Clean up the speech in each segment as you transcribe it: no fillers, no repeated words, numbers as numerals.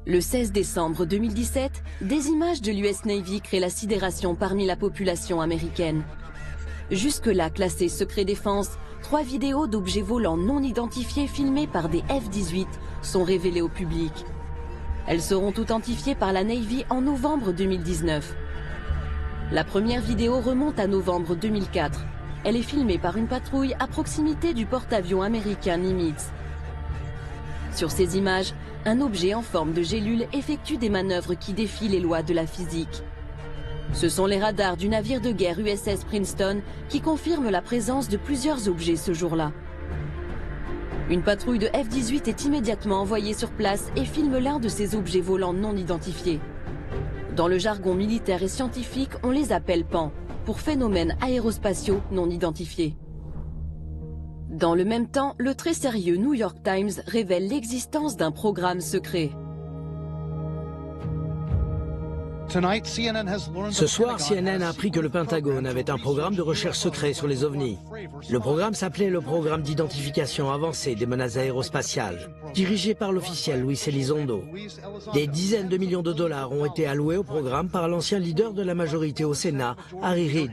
Le 16 décembre 2017, des images de l'US Navy créent la sidération parmi la population américaine. Jusque-là classées secret défense, 3 vidéos d'objets volants non identifiés filmés par des F-18 sont révélées au public. Elles seront authentifiées par la Navy en novembre 2019. La première vidéo remonte à novembre 2004. Elle est filmée par une patrouille à proximité du porte-avions américain Nimitz. Sur ces images, un objet en forme de gélule effectue des manœuvres qui défient les lois de la physique. Ce sont les radars du navire de guerre USS Princeton qui confirment la présence de plusieurs objets ce jour-là. Une patrouille de F-18 est immédiatement envoyée sur place et filme l'un de ces objets volants non identifiés. Dans le jargon militaire et scientifique, on les appelle PAN, pour phénomènes aérospatiaux non identifiés. Dans le même temps, le très sérieux New York Times révèle l'existence d'un programme secret. Ce soir, CNN a appris que le Pentagone avait un programme de recherche secret sur les ovnis. Le programme s'appelait le Programme d'identification avancée des menaces aérospatiales, dirigé par l'officiel Luis Elizondo. Des dizaines de millions de dollars ont été alloués au programme par l'ancien leader de la majorité au Sénat, Harry Reid.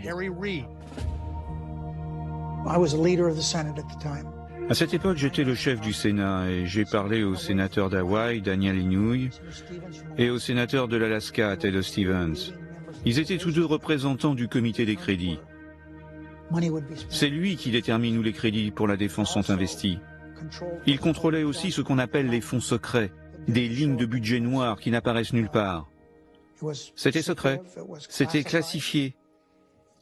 À cette époque, j'étais le chef du Sénat et j'ai parlé au sénateur d'Hawaï, Daniel Inouye, et au sénateur de l'Alaska, Ted Stevens. Ils étaient tous deux représentants du comité des crédits. C'est lui qui détermine où les crédits pour la défense sont investis. Il contrôlait aussi ce qu'on appelle les fonds secrets, des lignes de budget noires qui n'apparaissent nulle part. C'était secret, c'était classifié.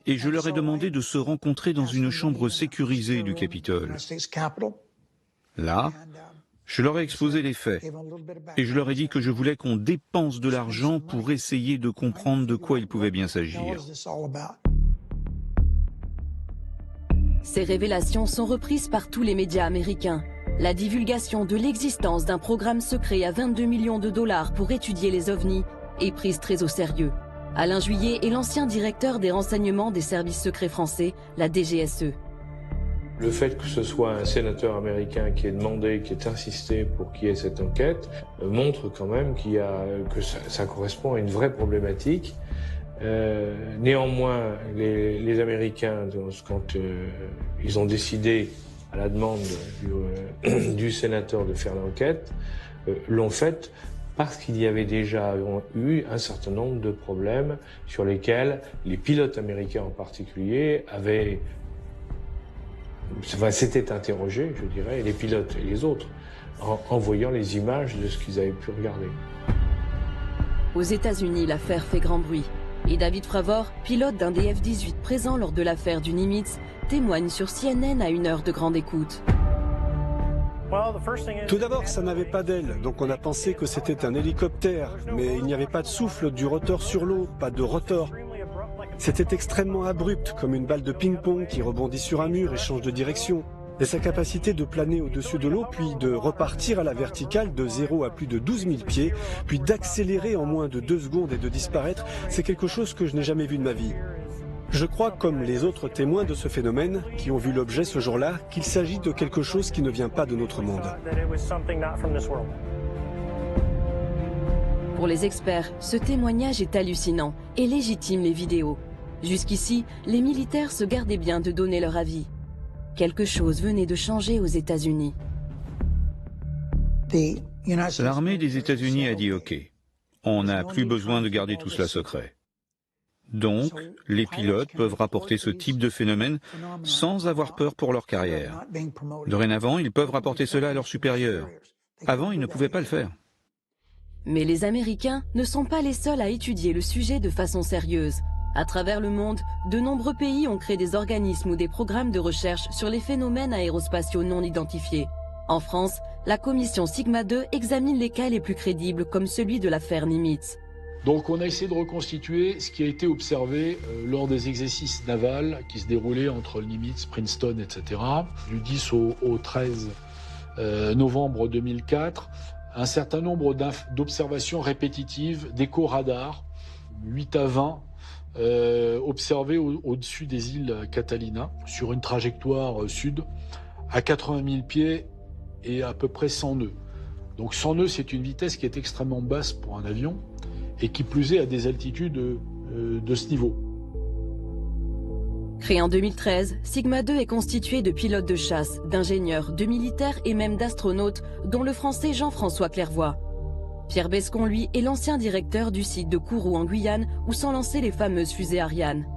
Et je leur ai demandé de se rencontrer dans une chambre sécurisée du Capitole. Là, je leur ai exposé les faits, et je leur ai dit que je voulais qu'on dépense de l'argent pour essayer de comprendre de quoi il pouvait bien s'agir. Ces révélations sont reprises par tous les médias américains. La divulgation de l'existence d'un programme secret à 22 millions de dollars pour étudier les ovnis est prise très au sérieux. Alain Juillet est l'ancien directeur des renseignements des services secrets français, la DGSE. Le fait que ce soit un sénateur américain qui ait demandé, qui ait insisté pour qu'il y ait cette enquête, montre quand même que ça correspond à une vraie problématique. Néanmoins, les Américains, quand ils ont décidé, à la demande du sénateur de faire l'enquête, l'ont faite parce qu'il y avait déjà eu un certain nombre de problèmes sur lesquels les pilotes américains en particulier s'étaient interrogés, je dirais, les pilotes et les autres, en voyant les images de ce qu'ils avaient pu regarder. Aux États-Unis, l'affaire fait grand bruit. Et David Fravor, pilote d'un des F-18 présent lors de l'affaire du Nimitz, témoigne sur CNN à une heure de grande écoute. Tout d'abord, ça n'avait pas d'aile, donc on a pensé que c'était un hélicoptère, mais il n'y avait pas de souffle du rotor sur l'eau, pas de rotor. C'était extrêmement abrupt, comme une balle de ping-pong qui rebondit sur un mur et change de direction. Et sa capacité de planer au-dessus de l'eau, puis de repartir à la verticale de 0 à plus de 12 000 pieds, puis d'accélérer en moins de 2 secondes et de disparaître, c'est quelque chose que je n'ai jamais vu de ma vie. Je crois, comme les autres témoins de ce phénomène, qui ont vu l'objet ce jour-là, qu'il s'agit de quelque chose qui ne vient pas de notre monde. Pour les experts, ce témoignage est hallucinant et légitime les vidéos. Jusqu'ici, les militaires se gardaient bien de donner leur avis. Quelque chose venait de changer aux États-Unis. L'armée des États-Unis a dit OK, on n'a plus besoin de garder tout cela secret. Donc, les pilotes peuvent rapporter ce type de phénomène sans avoir peur pour leur carrière. Dorénavant, ils peuvent rapporter cela à leurs supérieurs. Avant, ils ne pouvaient pas le faire. Mais les Américains ne sont pas les seuls à étudier le sujet de façon sérieuse. À travers le monde, de nombreux pays ont créé des organismes ou des programmes de recherche sur les phénomènes aérospatiaux non identifiés. En France, la commission Sigma 2 examine les cas les plus crédibles comme celui de l'affaire Nimitz. Donc on a essayé de reconstituer ce qui a été observé lors des exercices navals qui se déroulaient entre le Nimitz, Princeton, etc. Du 10 au 13 novembre 2004, un certain nombre d'observations répétitives d'échos radars, 8 à 20, observés au-dessus des îles Catalina, sur une trajectoire sud, à 80 000 pieds et à peu près 100 nœuds. Donc 100 nœuds, c'est une vitesse qui est extrêmement basse pour un avion, et qui plus est à des altitudes de ce niveau. Créé en 2013, Sigma 2 est constitué de pilotes de chasse, d'ingénieurs, de militaires et même d'astronautes, dont le français Jean-François Clairvoy. Pierre Bescon, lui, est l'ancien directeur du site de Kourou en Guyane, où sont lancées les fameuses fusées Ariane.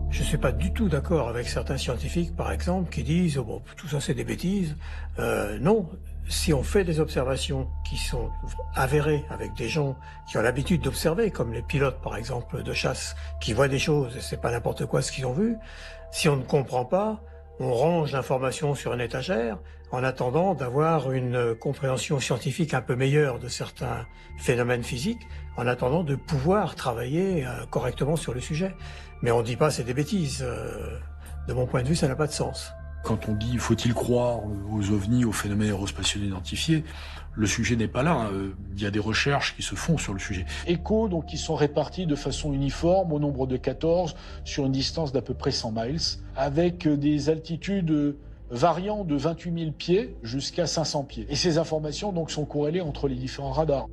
Je ne suis pas du tout d'accord avec certains scientifiques, par exemple, qui disent oh, bon, tout ça c'est des bêtises. Non, si on fait des observations qui sont avérées avec des gens qui ont l'habitude d'observer, comme les pilotes par exemple de chasse, qui voient des choses et c'est pas n'importe quoi ce qu'ils ont vu, si on ne comprend pas, on range l'information sur une étagère en attendant d'avoir une compréhension scientifique un peu meilleure de certains phénomènes physiques, en attendant de pouvoir travailler correctement sur le sujet. Mais on ne dit pas c'est des bêtises. De mon point de vue, ça n'a pas de sens. Quand on dit faut-il croire aux ovnis, aux phénomènes aérospatiaux identifiés, le sujet n'est pas là. Il y a des recherches qui se font sur le sujet. ECHO, donc, qui sont répartis de façon uniforme au nombre de 14 sur une distance d'à peu près 100 miles, avec des altitudes variant de 28 000 pieds jusqu'à 500 pieds. Et ces informations donc sont corrélées entre les différents radars.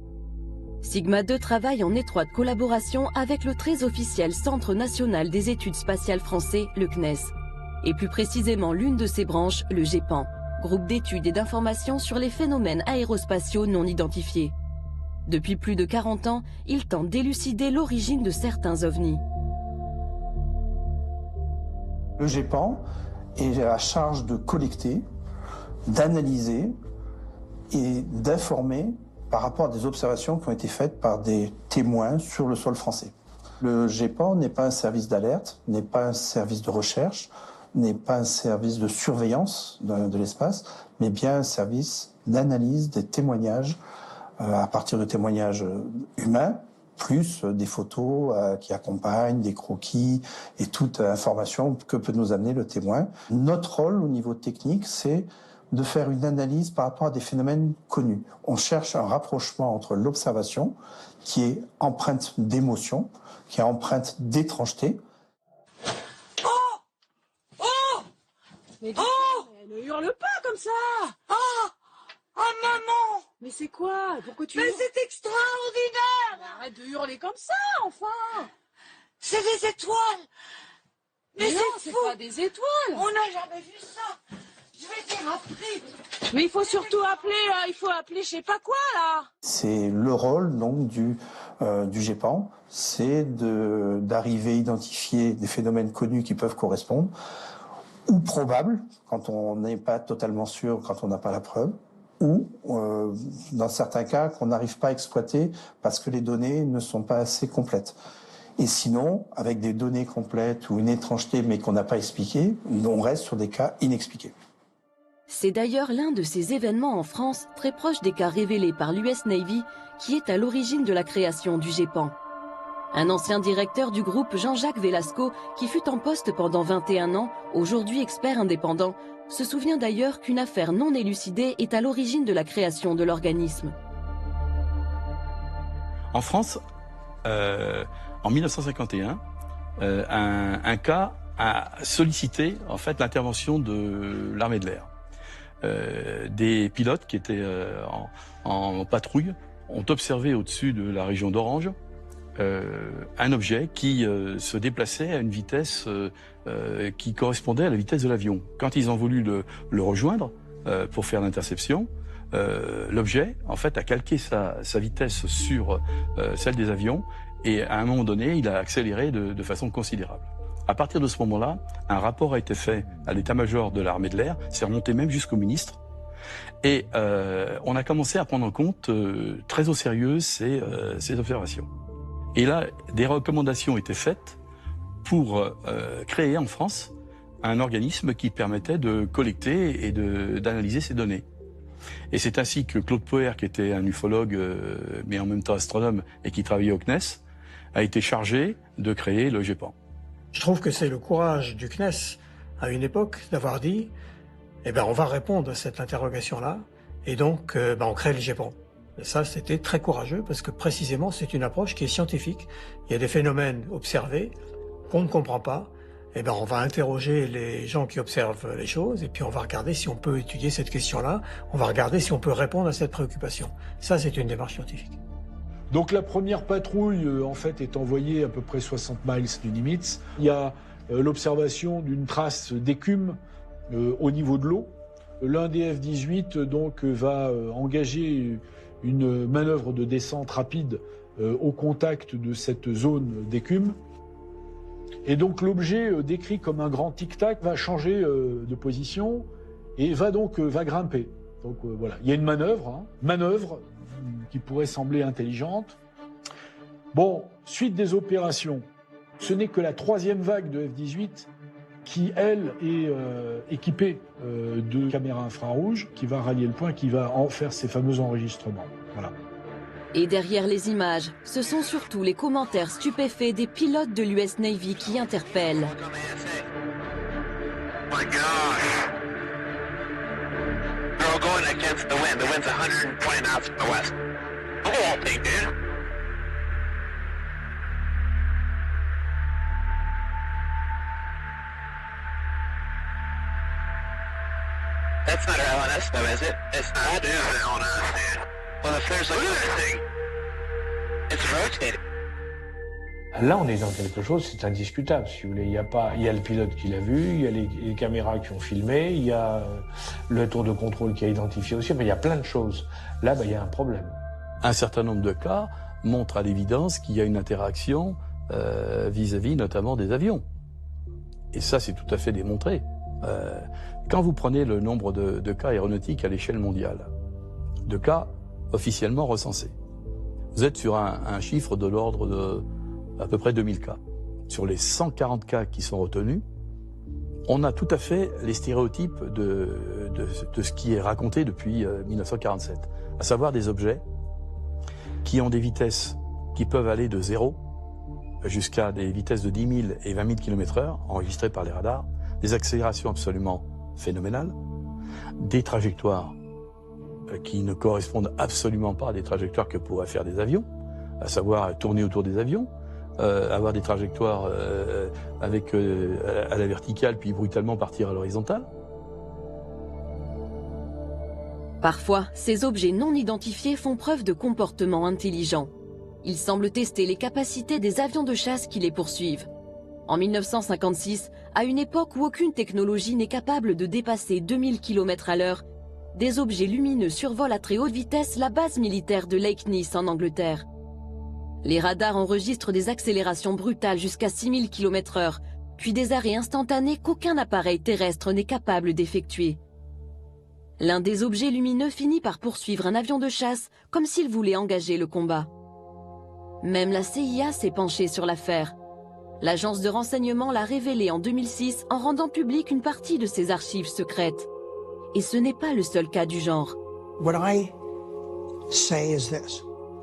Sigma 2 travaille en étroite collaboration avec le très officiel Centre national des études spatiales français, le CNES, et plus précisément l'une de ses branches, le GEPAN, groupe d'études et d'informations sur les phénomènes aérospatiaux non identifiés. Depuis plus de 40 ans, il tente d'élucider l'origine de certains ovnis. Le GEPAN est à la charge de collecter, d'analyser et d'informer par rapport à des observations qui ont été faites par des témoins sur le sol français. Le GEPAN n'est pas un service d'alerte, n'est pas un service de recherche, n'est pas un service de surveillance de l'espace, mais bien un service d'analyse des témoignages à partir de témoignages humains, plus des photos qui accompagnent, des croquis et toute information que peut nous amener le témoin. Notre rôle au niveau technique, c'est de faire une analyse par rapport à des phénomènes connus. On cherche un rapprochement entre l'observation, qui est empreinte d'émotion, qui est empreinte d'étrangeté. Oh! Oh! Mais ne hurle pas comme ça! Oh! Oh maman! Mais c'est quoi? Pourquoi tu hurles? Mais c'est extraordinaire! Arrête de hurler comme ça, enfin! C'est des étoiles! Mais non, c'est pas des étoiles! On n'a jamais vu ça! Je vais dire après. Mais il faut surtout appeler, il faut appeler je sais pas quoi là. C'est le rôle donc du GEPAN, c'est d'arriver à identifier des phénomènes connus qui peuvent correspondre, ou probables, quand on n'est pas totalement sûr, quand on n'a pas la preuve, ou dans certains cas qu'on n'arrive pas à exploiter parce que les données ne sont pas assez complètes. Et sinon, avec des données complètes ou une étrangeté mais qu'on n'a pas expliquée, on reste sur des cas inexpliqués. C'est d'ailleurs l'un de ces événements en France, très proche des cas révélés par l'US Navy, qui est à l'origine de la création du GEPAN. Un ancien directeur du groupe, Jean-Jacques Velasco, qui fut en poste pendant 21 ans, aujourd'hui expert indépendant, se souvient d'ailleurs qu'une affaire non élucidée est à l'origine de la création de l'organisme. En France, en 1951, un cas a sollicité en fait l'intervention de l'armée de l'air. Des pilotes qui étaient en patrouille ont observé au-dessus de la région d'Orange un objet qui se déplaçait à une vitesse qui correspondait à la vitesse de l'avion. Quand ils ont voulu le rejoindre pour faire l'interception, l'objet en fait a calqué sa vitesse sur celle des avions et à un moment donné il a accéléré de façon considérable. À partir de ce moment-là, un rapport a été fait à l'état-major de l'armée de l'air, c'est remonté même jusqu'au ministre, et on a commencé à prendre en compte très au sérieux ces observations. Et là, des recommandations étaient faites pour créer en France un organisme qui permettait de collecter et d'analyser ces données. Et c'est ainsi que Claude Poher, qui était un ufologue, mais en même temps astronome, et qui travaillait au CNES, a été chargé de créer le GEPAN. Je trouve que c'est le courage du CNES, à une époque, d'avoir dit eh ben, on va répondre à cette interrogation-là, et donc on crée le GEPAN. Et ça, c'était très courageux, parce que précisément, c'est une approche qui est scientifique. Il y a des phénomènes observés qu'on ne comprend pas, eh ben, on va interroger les gens qui observent les choses et puis on va regarder si on peut étudier cette question-là, on va regarder si on peut répondre à cette préoccupation. Ça, c'est une démarche scientifique. Donc la première patrouille, en fait, est envoyée à peu près 60 miles du Nimitz. Il y a l'observation d'une trace d'écume au niveau de l'eau. L'un des F-18 donc va engager une manœuvre de descente rapide au contact de cette zone d'écume. Et donc l'objet décrit comme un grand tic-tac va changer de position et va grimper. Donc voilà, il y a une manœuvre qui pourrait sembler intelligente. Bon, suite des opérations, ce n'est que la 3e vague de F-18 qui, elle, est équipée de caméras infrarouges, qui va rallier le point, qui va en faire ces fameux enregistrements. Voilà. Et derrière les images, ce sont surtout les commentaires stupéfaits des pilotes de l'US Navy qui interpellent. My gosh. They're all going against the wind. The wind's 120 knots from the west. The whole thing, dude. That's not our LNS though, is it? It's not. That is an LNS, dude. Well, if there's like anything, it's rotating. Là, on est dans quelque chose, c'est indiscutable, si vous voulez. Il y a le pilote qui l'a vu, il y a les caméras qui ont filmé, il y a le tour de contrôle qui a identifié aussi, mais il y a plein de choses. Là, il y a un problème. Un certain nombre de cas montrent à l'évidence qu'il y a une interaction vis-à-vis notamment des avions. Et ça, c'est tout à fait démontré. Quand vous prenez le nombre de cas aéronautiques à l'échelle mondiale, de cas officiellement recensés, vous êtes sur un chiffre de l'ordre de à peu près 2000 cas. Sur les 140 cas qui sont retenus, on a tout à fait les stéréotypes de ce qui est raconté depuis 1947, à savoir des objets qui ont des vitesses qui peuvent aller de 0 jusqu'à des vitesses de 10 000 et 20 000 km/h, enregistrées par les radars, des accélérations absolument phénoménales, des trajectoires qui ne correspondent absolument pas à des trajectoires que pourraient faire des avions, à savoir tourner autour des avions, avoir des trajectoires avec à la verticale puis brutalement partir à l'horizontale. Parfois, ces objets non identifiés font preuve de comportements intelligents. Ils semblent tester les capacités des avions de chasse qui les poursuivent. En 1956, à une époque où aucune technologie n'est capable de dépasser 2000 km/h, des objets lumineux survolent à très haute vitesse la base militaire de Lake Nice en Angleterre. Les radars enregistrent des accélérations brutales jusqu'à 6000 km/h, puis des arrêts instantanés qu'aucun appareil terrestre n'est capable d'effectuer. L'un des objets lumineux finit par poursuivre un avion de chasse comme s'il voulait engager le combat. Même la CIA s'est penchée sur l'affaire. L'agence de renseignement l'a révélé en 2006 en rendant publique une partie de ses archives secrètes. Et ce n'est pas le seul cas du genre.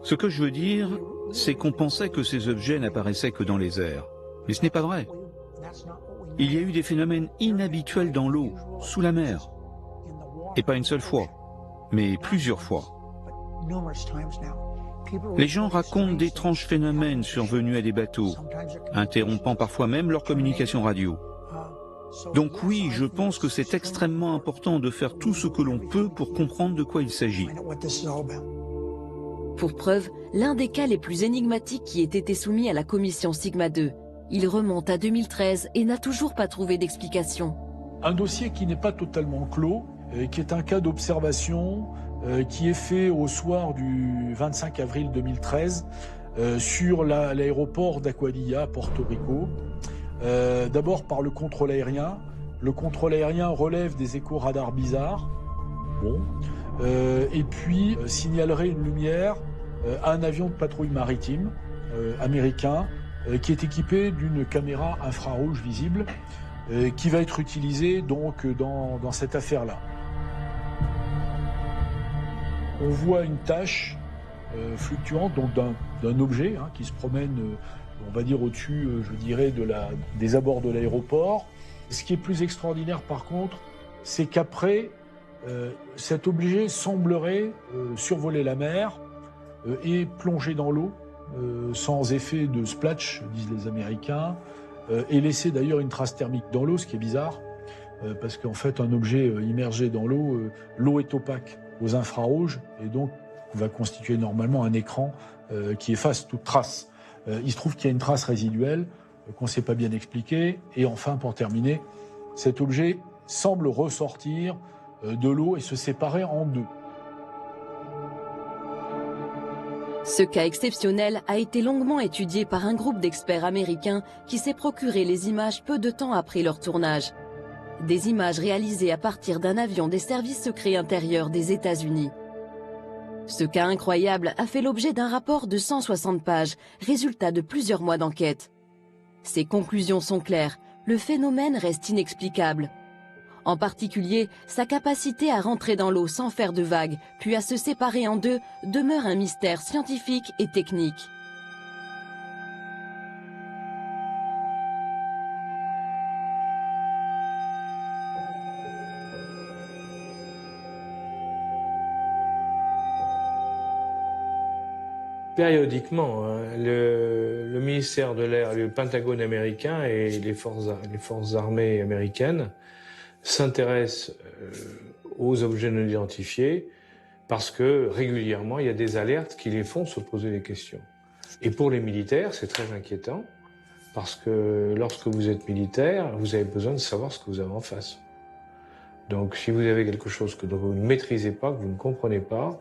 Ce que je veux dire, c'est qu'on pensait que ces objets n'apparaissaient que dans les airs. Mais ce n'est pas vrai. Il y a eu des phénomènes inhabituels dans l'eau, sous la mer. Et pas une seule fois, mais plusieurs fois. Les gens racontent d'étranges phénomènes survenus à des bateaux, interrompant parfois même leur communication radio. Donc oui, je pense que c'est extrêmement important de faire tout ce que l'on peut pour comprendre de quoi il s'agit. Pour preuve, l'un des cas les plus énigmatiques qui ait été soumis à la commission Sigma 2. Il remonte à 2013 et n'a toujours pas trouvé d'explication. Un dossier qui n'est pas totalement clos, qui est un cas d'observation qui est fait au soir du 25 avril 2013 sur l'aéroport d'Aguadilla à Porto Rico. D'abord par le contrôle aérien. Le contrôle aérien relève des échos radars bizarres. Bon. Et puis signalerait une lumière à un avion de patrouille maritime américain qui est équipé d'une caméra infrarouge visible qui va être utilisée donc dans cette affaire-là. On voit une tache fluctuante donc d'un objet qui se promène, on va dire au-dessus, je dirais, des abords de l'aéroport. Ce qui est plus extraordinaire par contre, c'est qu'après, cet objet semblerait survoler la mer et plonger dans l'eau sans effet de splash, disent les Américains, et laisser d'ailleurs une trace thermique dans l'eau, ce qui est bizarre, parce qu'en fait, un objet immergé dans l'eau, l'eau est opaque aux infrarouges, et donc va constituer normalement un écran qui efface toute trace. Il se trouve qu'il y a une trace résiduelle qu'on ne sait pas bien expliquer, et enfin, pour terminer, cet objet semble ressortir de l'eau et se séparer en deux. Ce cas exceptionnel a été longuement étudié par un groupe d'experts américains qui s'est procuré les images peu de temps après leur tournage. Des images réalisées à partir d'un avion des services secrets intérieurs des États-Unis. Ce cas incroyable a fait l'objet d'un rapport de 160 pages, résultat de plusieurs mois d'enquête. Ses conclusions sont claires, le phénomène reste inexplicable. En particulier, sa capacité à rentrer dans l'eau sans faire de vagues, puis à se séparer en deux, demeure un mystère scientifique et technique. Périodiquement, hein, le ministère de l'Air, le Pentagone américain et les forces armées américaines s'intéressent aux objets non identifiés parce que régulièrement, il y a des alertes qui les font se poser des questions. Et pour les militaires, c'est très inquiétant parce que lorsque vous êtes militaire, vous avez besoin de savoir ce que vous avez en face. Donc si vous avez quelque chose que vous ne maîtrisez pas, que vous ne comprenez pas,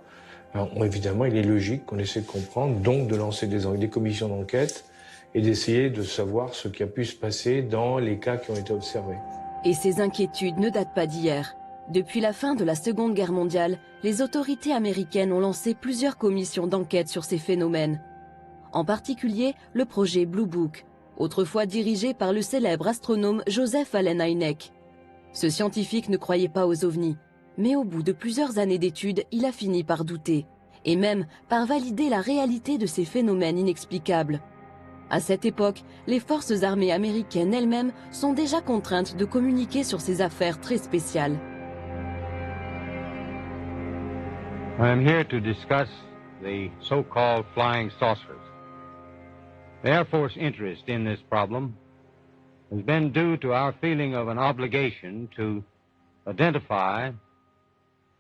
alors, évidemment, il est logique qu'on essaie de comprendre, donc de lancer des commissions d'enquête et d'essayer de savoir ce qui a pu se passer dans les cas qui ont été observés. Et ces inquiétudes ne datent pas d'hier. Depuis la fin de la Seconde Guerre mondiale, les autorités américaines ont lancé plusieurs commissions d'enquête sur ces phénomènes. En particulier, le projet Blue Book, autrefois dirigé par le célèbre astronome Joseph Allen Hynek. Ce scientifique ne croyait pas aux ovnis. Mais au bout de plusieurs années d'études, il a fini par douter, et même par valider la réalité de ces phénomènes inexplicables. À cette époque, les forces armées américaines elles-mêmes sont déjà contraintes de communiquer sur ces affaires très spéciales. I am here to discuss the so-called flying saucers. The Air Force interest in this problem has been due to our feeling of an obligation to identify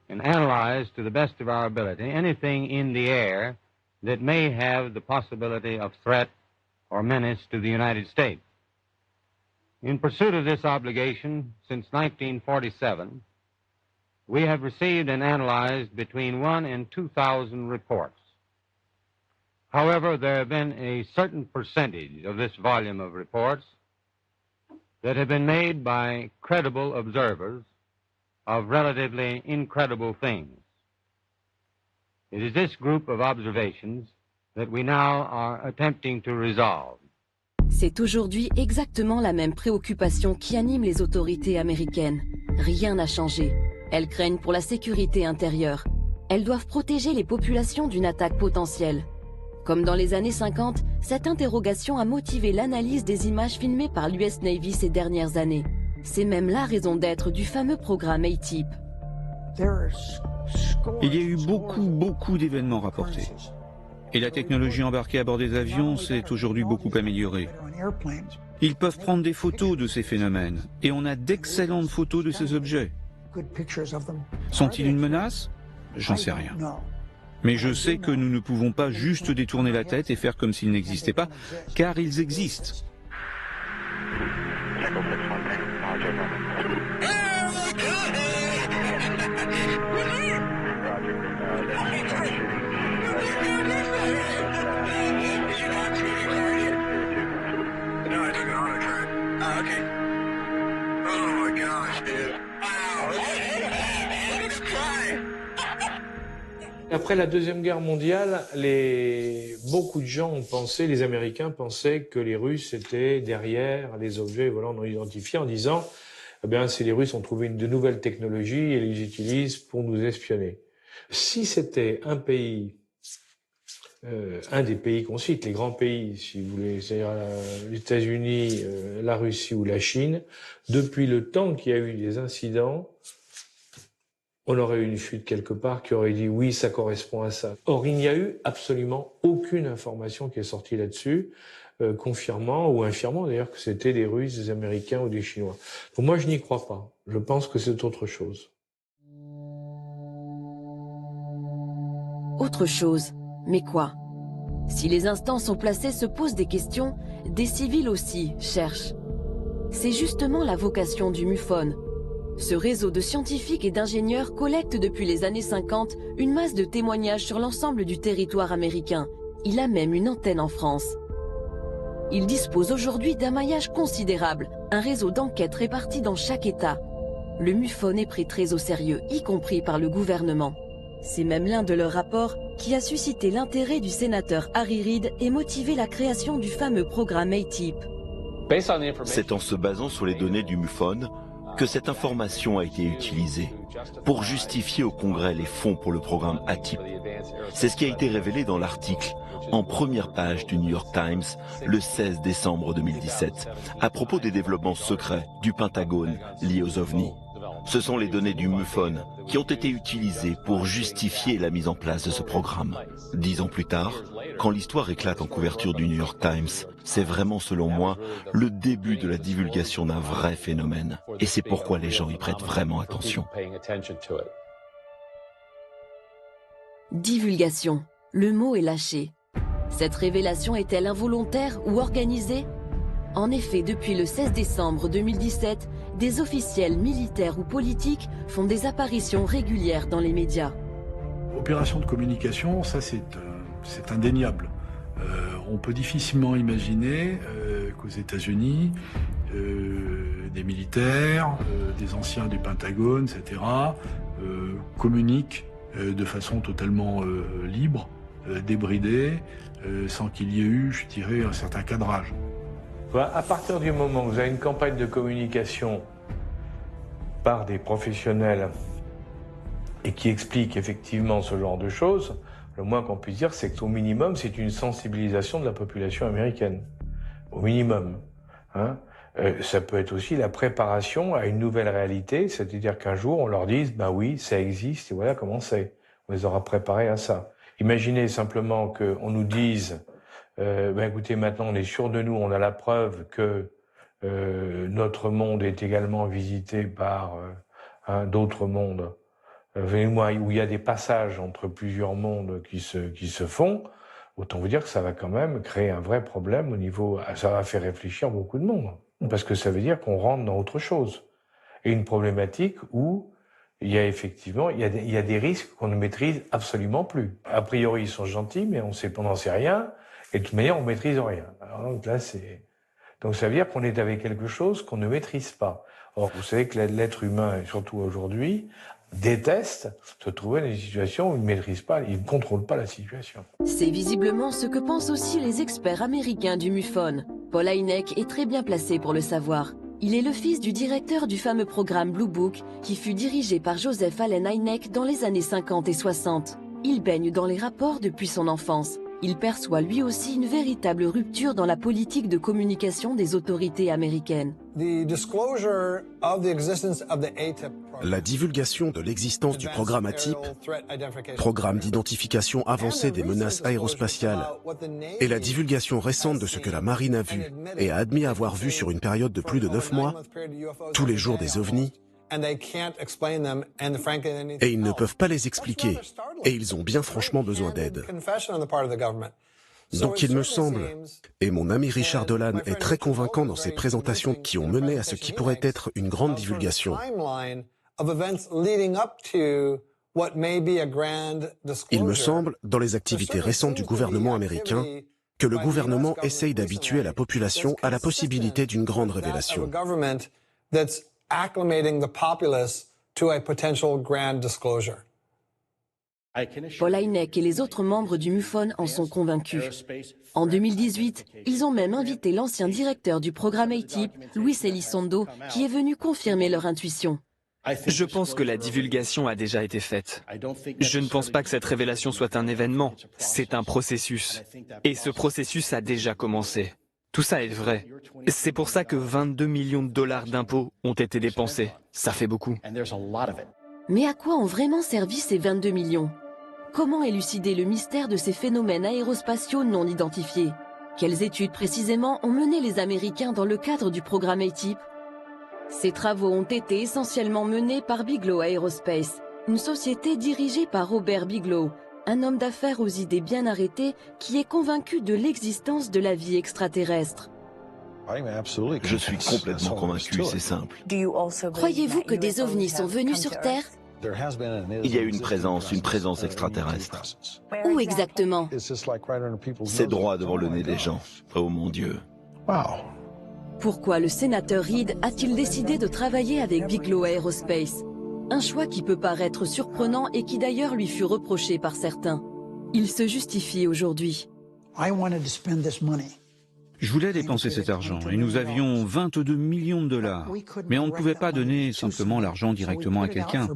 and analyze to the best of our ability anything in the air that may have the possibility of threat or menace to the United States. In pursuit of this obligation, since 1947, we have received and analyzed between 1,000 and 2,000 reports. However, there have been a certain percentage of this volume of reports that have been made by credible observers of relatively incredible things. It is this group of observations that we now are attempting to resolve. C'est aujourd'hui exactement la même préoccupation qui anime les autorités américaines. Rien n'a changé. Elles craignent pour la sécurité intérieure. Elles doivent protéger les populations d'une attaque potentielle. Comme dans les années 50, cette interrogation a motivé l'analyse des images filmées par l'US Navy ces dernières années. C'est même la raison d'être du fameux programme A-Type. Il y a eu beaucoup d'événements rapportés. Et la technologie embarquée à bord des avions s'est aujourd'hui beaucoup améliorée. Ils peuvent prendre des photos de ces phénomènes, et on a d'excellentes photos de ces objets. Sont-ils une menace? J'en sais rien. Mais je sais que nous ne pouvons pas juste détourner la tête et faire comme s'ils n'existaient pas, car ils existent. Après la Deuxième Guerre mondiale, beaucoup de gens ont pensé, les Américains pensaient que les Russes étaient derrière les objets volants non identifiés en disant eh bien, si les Russes ont trouvé de nouvelles technologies et les utilisent pour nous espionner. Si c'était un pays, un des pays qu'on cite, les grands pays, si vous voulez, c'est-à-dire les États-Unis, la Russie ou la Chine, depuis le temps qu'il y a eu des incidents, on aurait eu une fuite quelque part qui aurait dit oui, ça correspond à ça. Or, il n'y a eu absolument aucune information qui est sortie là-dessus. confirmant ou infirmant d'ailleurs que c'était des Russes, des Américains ou des Chinois. Donc moi je n'y crois pas. Je pense que c'est autre chose. Autre chose, mais quoi? Si les instances au placé se posent des questions, des civils aussi cherchent. C'est justement la vocation du MUFON. Ce réseau de scientifiques et d'ingénieurs collecte depuis les années 50 une masse de témoignages sur l'ensemble du territoire américain. Il a même une antenne en France. Il dispose aujourd'hui d'un maillage considérable, un réseau d'enquêtes réparti dans chaque État. Le MUFON est pris très au sérieux, y compris par le gouvernement. C'est même l'un de leurs rapports qui a suscité l'intérêt du sénateur Harry Reid et motivé la création du fameux programme ATIP. C'est en se basant sur les données du MUFON que cette information a été utilisée pour justifier au Congrès les fonds pour le programme ATIP. C'est ce qui a été révélé dans l'article en première page du New York Times le 16 décembre 2017 à propos des développements secrets du Pentagone liés aux ovnis. Ce sont les données du MUFON qui ont été utilisées pour justifier la mise en place de ce programme. 10 ans plus tard, quand l'histoire éclate en couverture du New York Times, c'est vraiment, selon moi, le début de la divulgation d'un vrai phénomène. Et c'est pourquoi les gens y prêtent vraiment attention. Divulgation. Le mot est lâché. Cette révélation est-elle involontaire ou organisée? En effet, depuis le 16 décembre 2017, des officiels militaires ou politiques font des apparitions régulières dans les médias. Opération de communication, ça c'est indéniable. On peut difficilement imaginer qu'aux États-Unis, des militaires, des anciens du Pentagone, etc., communiquent de façon totalement libre, débridée, sans qu'il y ait eu, je dirais, un certain cadrage. À partir du moment où vous avez une campagne de communication par des professionnels et qui explique effectivement ce genre de choses, le moins qu'on puisse dire, c'est qu'au minimum, c'est une sensibilisation de la population américaine. Au minimum. Hein. Ça peut être aussi la préparation à une nouvelle réalité, c'est-à-dire qu'un jour, on leur dise, ben oui, ça existe, et voilà comment c'est. On les aura préparés à ça. Imaginez simplement qu'on nous dise, écoutez, maintenant on est sûr de nous, on a la preuve que notre monde est également visité par d'autres mondes, où il y a des passages entre plusieurs mondes qui se font, autant vous dire que ça va quand même créer un vrai problème au niveau, ça va faire réfléchir beaucoup de monde, parce que ça veut dire qu'on rentre dans autre chose. Et une problématique où il y a effectivement, il y a des risques qu'on ne maîtrise absolument plus. A priori, ils sont gentils, mais on n'en sait rien, et de toute manière, on ne maîtrise rien. Alors, donc là, donc ça veut dire qu'on est avec quelque chose qu'on ne maîtrise pas. Or, vous savez que l'être humain, et surtout aujourd'hui, déteste se trouver dans des situations où il ne maîtrise pas, il ne contrôle pas la situation. C'est visiblement ce que pensent aussi les experts américains du MUFON. Paul Hynek est très bien placé pour le savoir. Il est le fils du directeur du fameux programme Blue Book qui fut dirigé par Joseph Allen Hynek dans les années 50 et 60. Il baigne dans les rapports depuis son enfance. Il perçoit lui aussi une véritable rupture dans la politique de communication des autorités américaines. La divulgation de l'existence du programme ATIP, programme d'identification avancée des menaces aérospatiales, et la divulgation récente de ce que la marine a vu et a admis avoir vu sur une période de plus de 9 mois, tous les jours des ovnis, et ils ne peuvent pas les expliquer, et ils ont bien franchement besoin d'aide. Donc il me semble, et mon ami Richard Dolan est très convaincant dans ses présentations qui ont mené à ce qui pourrait être une grande divulgation. Il me semble, dans les activités récentes du gouvernement américain, que le gouvernement essaye d'habituer la population à la possibilité d'une grande révélation. Paul Hynek et les autres membres du MUFON en sont convaincus. En 2018, ils ont même invité l'ancien directeur du programme ATIP, Luis Elizondo, qui est venu confirmer leur intuition. Je pense que la divulgation a déjà été faite. Je ne pense pas que cette révélation soit un événement, c'est un processus. Et ce processus a déjà commencé. Tout ça est vrai. C'est pour ça que 22 millions de dollars d'impôts ont été dépensés. Ça fait beaucoup. Mais à quoi ont vraiment servi ces 22 millions ? Comment élucider le mystère de ces phénomènes aérospatiaux non identifiés ? Quelles études précisément ont mené les Américains dans le cadre du programme ATIP? Ces travaux ont été essentiellement menés par Bigelow Aerospace, une société dirigée par Robert Bigelow, un homme d'affaires aux idées bien arrêtées qui est convaincu de l'existence de la vie extraterrestre. Je suis complètement convaincu, c'est simple. Croyez-vous que des ovnis sont venus sur Terre? Il y a une présence extraterrestre. Où exactement? C'est droit devant le nez des gens. Oh mon Dieu. Pourquoi le sénateur Reid a-t-il décidé de travailler avec Bigelow Aerospace? Un choix qui peut paraître surprenant et qui d'ailleurs lui fut reproché par certains. Il se justifie aujourd'hui. Je voulais dépenser cet argent et nous avions 22 millions de dollars. Mais on ne pouvait pas donner simplement l'argent directement à quelqu'un.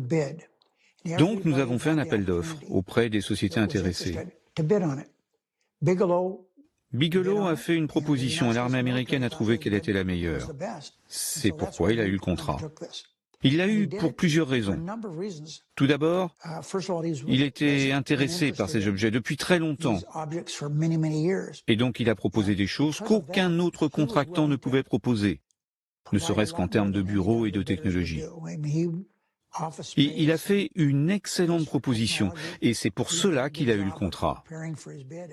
Donc nous avons fait un appel d'offres auprès des sociétés intéressées. Bigelow a fait une proposition et l'armée américaine a trouvé qu'elle était la meilleure. C'est pourquoi il a eu le contrat. Il l'a eu pour plusieurs raisons. Tout d'abord, il était intéressé par ces objets depuis très longtemps. Et donc il a proposé des choses qu'aucun autre contractant ne pouvait proposer, ne serait-ce qu'en termes de bureaux et de technologie. Il a fait une excellente proposition et c'est pour cela qu'il a eu le contrat.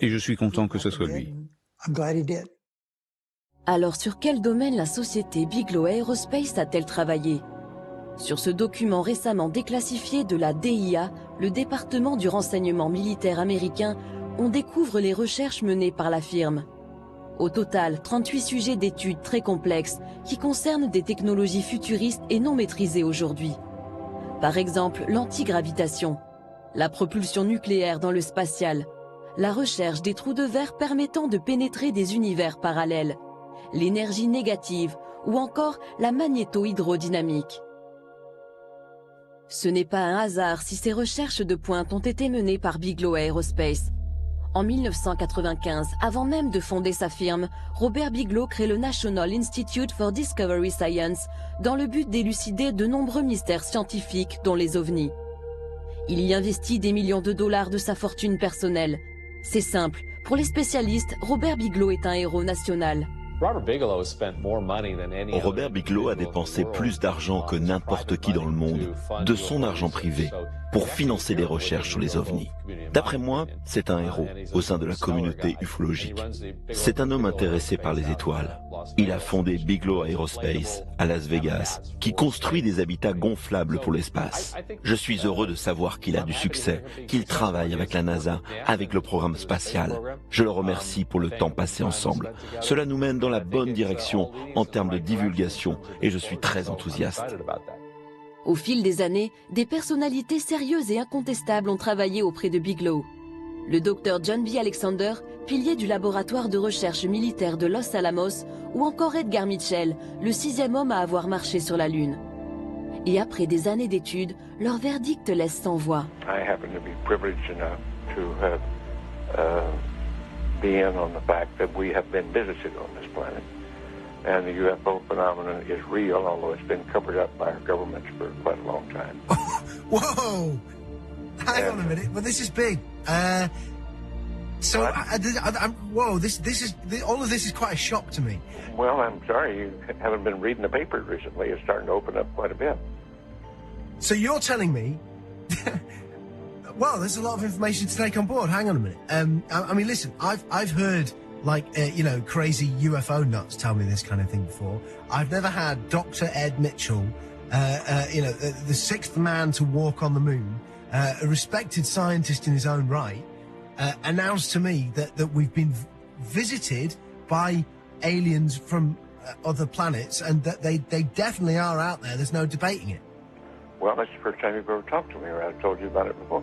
Et je suis content que ce soit lui. Alors sur quel domaine la société Bigelow Aerospace a-t-elle travaillé? Sur ce document récemment déclassifié de la DIA, le département du renseignement militaire américain, on découvre les recherches menées par la firme. Au total, 38 sujets d'études très complexes qui concernent des technologies futuristes et non maîtrisées aujourd'hui. Par exemple, l'antigravitation, la propulsion nucléaire dans le spatial, la recherche des trous de verre permettant de pénétrer des univers parallèles, l'énergie négative ou encore la magnéto-hydrodynamique. Ce n'est pas un hasard si ces recherches de pointe ont été menées par Bigelow Aerospace. En 1995, avant même de fonder sa firme, Robert Bigelow crée le National Institute for Discovery Science dans le but d'élucider de nombreux mystères scientifiques, dont les ovnis. Il y investit des millions de dollars de sa fortune personnelle. C'est simple, pour les spécialistes, Robert Bigelow est un héros national. Robert Bigelow a dépensé plus d'argent que n'importe qui dans le monde, de son argent privé, pour financer des recherches sur les ovnis. D'après moi, c'est un héros au sein de la communauté ufologique. C'est un homme intéressé par les étoiles. Il a fondé Bigelow Aerospace à Las Vegas, qui construit des habitats gonflables pour l'espace. Je suis heureux de savoir qu'il a du succès, qu'il travaille avec la NASA, avec le programme spatial. Je le remercie pour le temps passé ensemble. Cela nous mène dans la bonne direction en termes de divulgation et je suis très enthousiaste. Au fil des années, des personnalités sérieuses et incontestables ont travaillé auprès de Bigelow. Le docteur John B. Alexander, pilier du laboratoire de recherche militaire de Los Alamos, ou encore Edgar Mitchell, le 6e homme à avoir marché sur la Lune. Et après des années d'études, leur verdict laisse sans voix. And the UFO phenomenon is real, although it's been covered up by our governments for quite a long time. Whoa! Hang on a minute. Well, this is big. Whoa! This is all of this is quite a shock to me. Well, I'm sorry you haven't been reading the papers recently. It's starting to open up quite a bit. So you're telling me? Well, there's a lot of information to take on board. Hang on a minute. I mean, listen. I've heard. Crazy UFO nuts tell me this kind of thing before. I've never had Dr. Ed Mitchell, the sixth man to walk on the moon, a respected scientist in his own right, announce to me that we've been visited by aliens from other planets and that they definitely are out there. There's no debating it. Well, that's the first time you've ever talked to me, or I've told you about it before.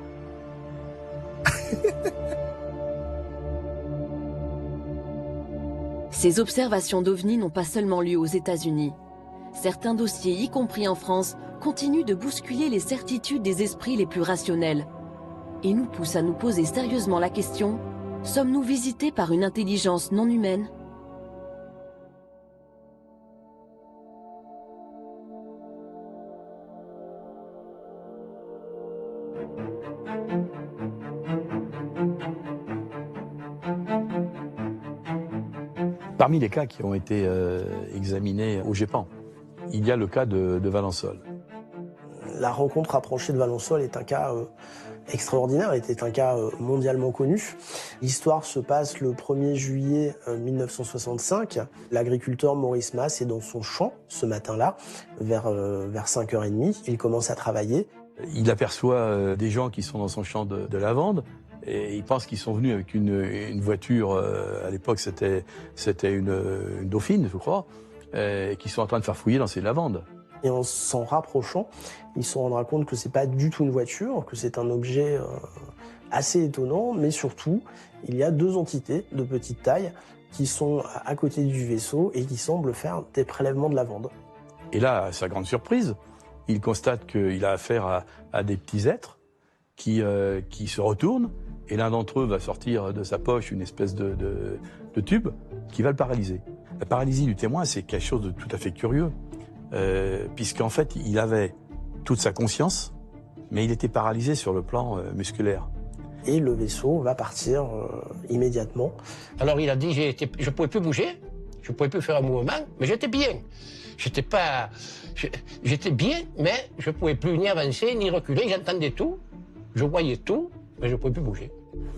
Ces observations d'OVNI n'ont pas seulement lieu aux États-Unis. Certains dossiers, y compris en France, continuent de bousculer les certitudes des esprits les plus rationnels. Et nous poussent à nous poser sérieusement la question, sommes-nous visités par une intelligence non humaine ? Parmi les cas qui ont été examinés au GEPAN, il y a le cas de Valençol. La rencontre rapprochée de Valençol est un cas extraordinaire, était un cas mondialement connu. L'histoire se passe le 1er juillet 1965. L'agriculteur Maurice Masse est dans son champ ce matin-là, vers 5h30. Il commence à travailler. Il aperçoit des gens qui sont dans son champ de lavande et il pense qu'ils sont venus avec une voiture, à l'époque c'était une Dauphine, je crois, et qui sont en train de faire fouiller dans ces lavandes. Et en s'en rapprochant, il se rendra compte que c'est pas du tout une voiture, que c'est un objet assez étonnant, mais surtout, il y a deux entités de petite taille qui sont à côté du vaisseau et qui semblent faire des prélèvements de lavande. Et là, à sa grande surprise, il constate qu'il a affaire à des petits êtres qui se retournent, et l'un d'entre eux va sortir de sa poche une espèce de tube qui va le paralyser. La paralysie du témoin, c'est quelque chose de tout à fait curieux. Puisqu'en fait, il avait toute sa conscience, mais il était paralysé sur le plan musculaire. Et le vaisseau va partir immédiatement. Alors il a dit, je ne pouvais plus bouger, je ne pouvais plus faire un mouvement, mais j'étais bien. J'étais bien, mais je ne pouvais plus ni avancer, ni reculer, j'entendais tout, je voyais tout, mais je ne pouvais plus bouger.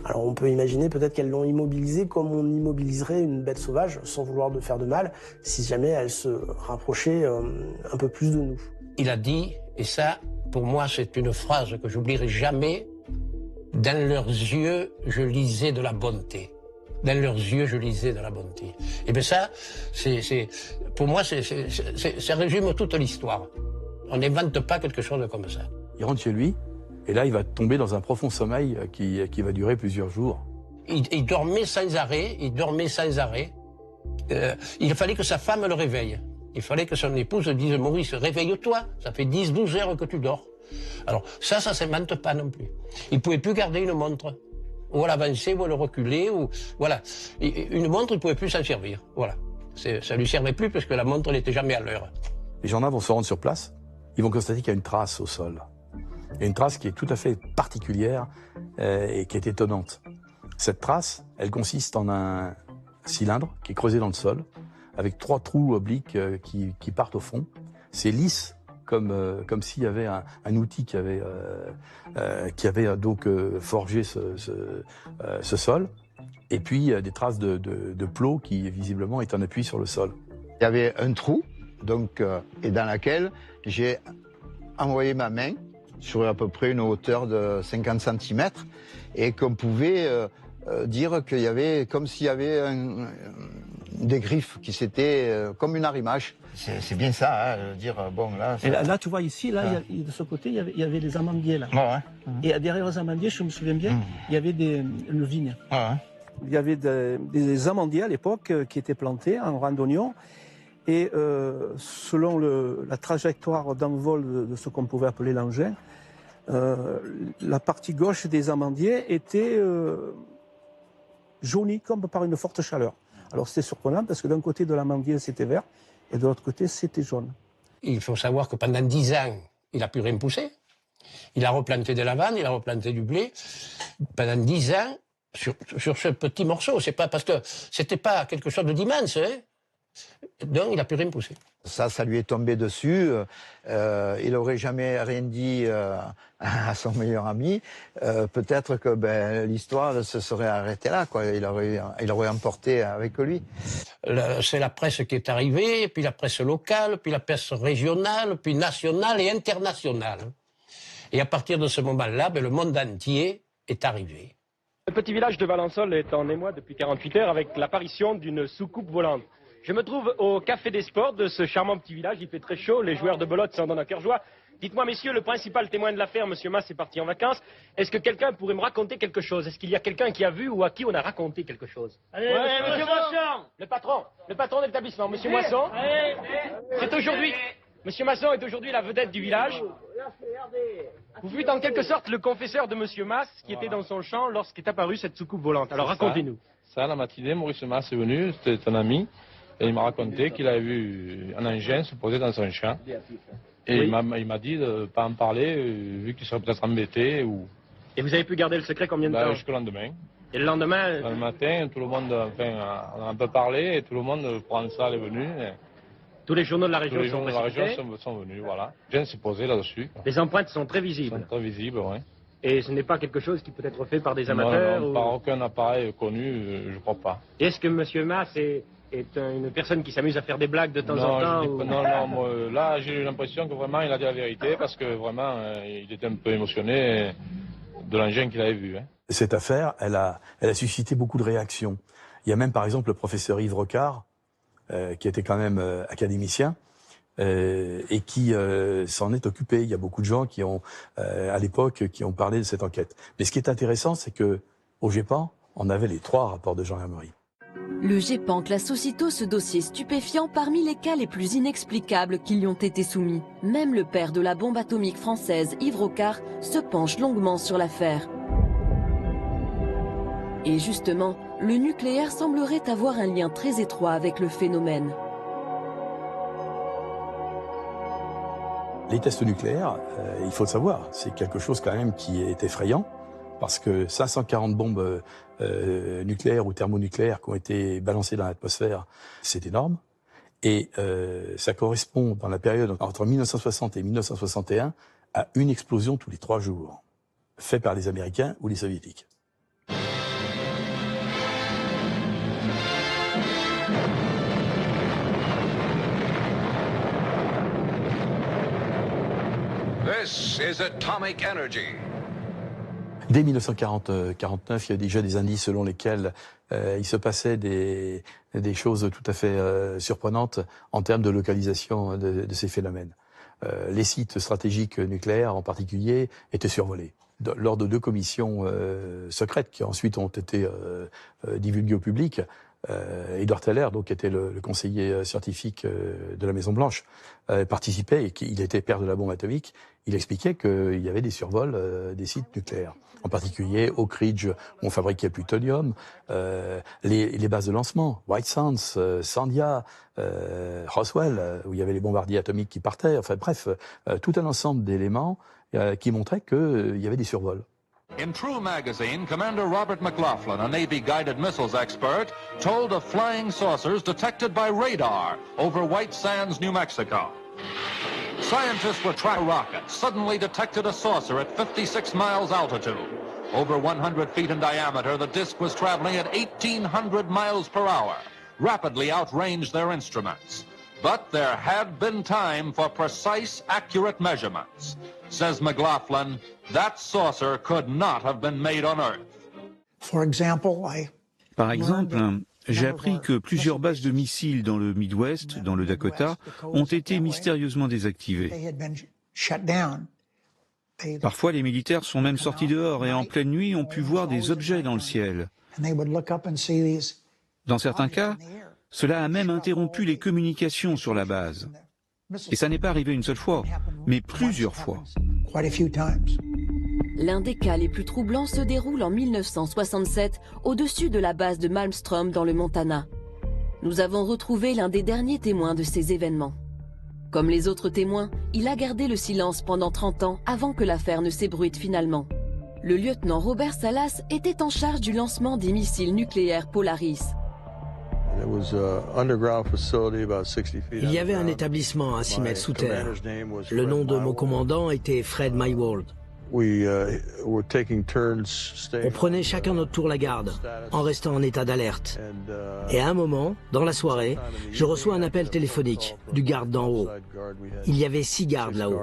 Alors on peut imaginer peut-être qu'elles l'ont immobilisé comme on immobiliserait une bête sauvage, sans vouloir de faire de mal, si jamais elle se rapprochait un peu plus de nous. Il a dit, et ça, pour moi, c'est une phrase que j'oublierai jamais, dans leurs yeux, je lisais de la bonté. Dans leurs yeux, je lisais de la bonté. Et bien ça, pour moi, ça résume toute l'histoire. On n'invente pas quelque chose comme ça. Il rentre chez lui, et là, il va tomber dans un profond sommeil qui va durer plusieurs jours. Il dormait sans arrêt, il fallait que sa femme le réveille. Il fallait que son épouse dise « Maurice, réveille-toi, ça fait 10-12 heures que tu dors ». Alors ça ne s'invente pas non plus. Il ne pouvait plus garder une montre. Ou à l'avancer, ou à le reculer, ou... Voilà. Une montre, il ne pouvait plus s'en servir. Voilà. Ça ne lui servait plus parce que la montre n'était jamais à l'heure. Les gendarmes vont se rendre sur place. Ils vont constater qu'il y a une trace au sol. Il y a une trace qui est tout à fait particulière et qui est étonnante. Cette trace, elle consiste en un cylindre qui est creusé dans le sol, avec 3 trous obliques qui partent au fond. C'est lisse, comme s'il y avait un outil qui avait donc forgé ce sol. Et puis des traces de plot qui visiblement est en appui sur le sol. Il y avait un trou, donc, et dans lequel j'ai envoyé ma main sur à peu près une hauteur de 50 cm et qu'on pouvait dire qu'il y avait comme s'il y avait des griffes qui s'étaient comme une arrimage. C'est bien ça, hein, dire bon là. Et là, tu vois ici, là, de ce côté, il y avait les amandiers là. Ouais. Et derrière les amandiers, je me souviens bien, il y avait une vigne. Ouais. Il y avait des amandiers à l'époque qui étaient plantés en rang d'oignon. Et selon la trajectoire d'envol de ce qu'on pouvait appeler l'engin, la partie gauche des amandiers était jaunie comme par une forte chaleur. Alors c'était surprenant parce que d'un côté de l'amandier c'était vert et de l'autre côté c'était jaune. Il faut savoir que pendant 10 ans, il n'a plus rien poussé. Il a replanté des lavandes, il a replanté du blé. Pendant 10 ans, sur ce petit morceau, c'est pas parce que c'était pas quelque chose d'immense, hein. Donc il n'a plus rien poussé. Ça lui est tombé dessus. Il n'aurait jamais rien dit à son meilleur ami. Peut-être que l'histoire se serait arrêtée là, quoi. Il aurait emporté avec lui. C'est la presse qui est arrivée, puis la presse locale, puis la presse régionale, puis nationale et internationale. Et à partir de ce moment-là, le monde entier est arrivé. Le petit village de Valençol est en émoi depuis 48 heures avec l'apparition d'une soucoupe volante. Je me trouve au Café des Sports de ce charmant petit village. Il fait très chaud, les joueurs de belote s'en donnent à cœur joie. Dites-moi, messieurs, le principal témoin de l'affaire, M. Masse, est parti en vacances. Est-ce que quelqu'un pourrait me raconter quelque chose? Est-ce qu'il y a quelqu'un qui a vu ou à qui on a raconté quelque chose? Allez, M. Moisson. Le patron de l'établissement, M. Moisson. C'est aujourd'hui... M. Masson est aujourd'hui la vedette du village. Vous fûtes en quelque sorte le confesseur de M. Masse qui était dans son champ lorsqu'est apparue cette soucoupe volante. Alors racontez-nous. Ça, la matinée, Maurice Masse est venu, c'était un ami, et il m'a raconté qu'il avait vu un engin se poser dans son champ. Et il m'a dit de ne pas en parler, vu qu'il serait peut-être embêté. Et vous avez pu garder le secret combien de temps? Jusqu'au lendemain. Et le lendemain... Le matin, tout le monde, enfin, on a un peu parlé et tout le monde prend ça, est venu. Tous les journaux de la région, sont venus, voilà. Les gens s'est posé là-dessus. Les empreintes sont très visibles. Sont très visibles, oui. Et ce n'est pas quelque chose qui peut être fait par des amateurs? Non, par aucun appareil connu, je ne crois pas. Est-ce que M. Mass est une personne qui s'amuse à faire des blagues de temps en temps? Non, moi, là j'ai eu l'impression que vraiment il a dit la vérité parce que vraiment il était un peu émotionné de l'engin qu'il avait vu. Cette affaire, elle a suscité beaucoup de réactions. Il y a même par exemple le professeur Yves Rocard, qui était quand même académicien, et qui s'en est occupé. Il y a beaucoup de gens qui ont, à l'époque, qui ont parlé de cette enquête. Mais ce qui est intéressant, c'est que au GEPAN, on avait les 3 rapports de gendarmerie. Le GEPAN classe aussitôt ce dossier stupéfiant parmi les cas les plus inexplicables qui lui ont été soumis. Même le père de la bombe atomique française, Yves Rocard, se penche longuement sur l'affaire. Et justement, le nucléaire semblerait avoir un lien très étroit avec le phénomène. Les tests nucléaires, il faut le savoir, c'est quelque chose quand même qui est effrayant, parce que 540 bombes nucléaires ou thermonucléaires qui ont été balancées dans l'atmosphère, c'est énorme. Et ça correspond, dans la période entre 1960 et 1961, à une explosion tous les 3 jours, faite par les Américains ou les Soviétiques. This is atomic energy. Dès 1949, il y a déjà des indices selon lesquels il se passait des choses tout à fait surprenantes en termes de localisation de ces phénomènes. Les sites stratégiques nucléaires en particulier étaient survolés. Lors de 2 commissions secrètes qui ensuite ont été divulguées au public, Edward Teller, donc, qui était le conseiller scientifique de la Maison-Blanche, participait, et il était père de la bombe atomique. Il expliquait qu'il y avait des survols des sites nucléaires, en particulier Oak Ridge, où on fabriquait plutonium, les bases de lancement, White Sands, Sandia, Roswell, où il y avait les bombardiers atomiques qui partaient, enfin bref, tout un ensemble d'éléments qui montraient qu'il y avait des survols. In True magazine, Commander Robert McLaughlin, a Navy guided missiles expert, told of flying saucers detected by radar over White Sands, New Mexico. Scientists were tracking a rocket, suddenly detected a saucer at 56 miles altitude. Over 100 feet in diameter, the disk was traveling at 1,800 miles per hour, rapidly outranged their instruments. But there had been time for precise, accurate measurements. Says McLaughlin, that saucer could not have been made on Earth. Par exemple, j'ai appris que plusieurs bases de missiles dans le Midwest, dans le Dakota, ont été mystérieusement désactivées. Parfois, les militaires sont même sortis dehors et en pleine nuit ont pu voir des objets dans le ciel. Dans certains cas, cela a même interrompu les communications sur la base. Et ça n'est pas arrivé une seule fois, mais plusieurs fois. L'un des cas les plus troublants se déroule en 1967 au-dessus de la base de Malmstrom dans le Montana. Nous avons retrouvé l'un des derniers témoins de ces événements. Comme les autres témoins, il a gardé le silence pendant 30 ans avant que l'affaire ne s'ébruite finalement. Le lieutenant Robert Salas était en charge du lancement des missiles nucléaires Polaris. Il y avait un établissement à 6 mètres sous terre. Le nom de mon commandant était Fred Myworld. On prenait chacun notre tour la garde, en restant en état d'alerte. Et à un moment, dans la soirée, je reçois un appel téléphonique du garde d'en haut. Il y avait 6 gardes là-haut.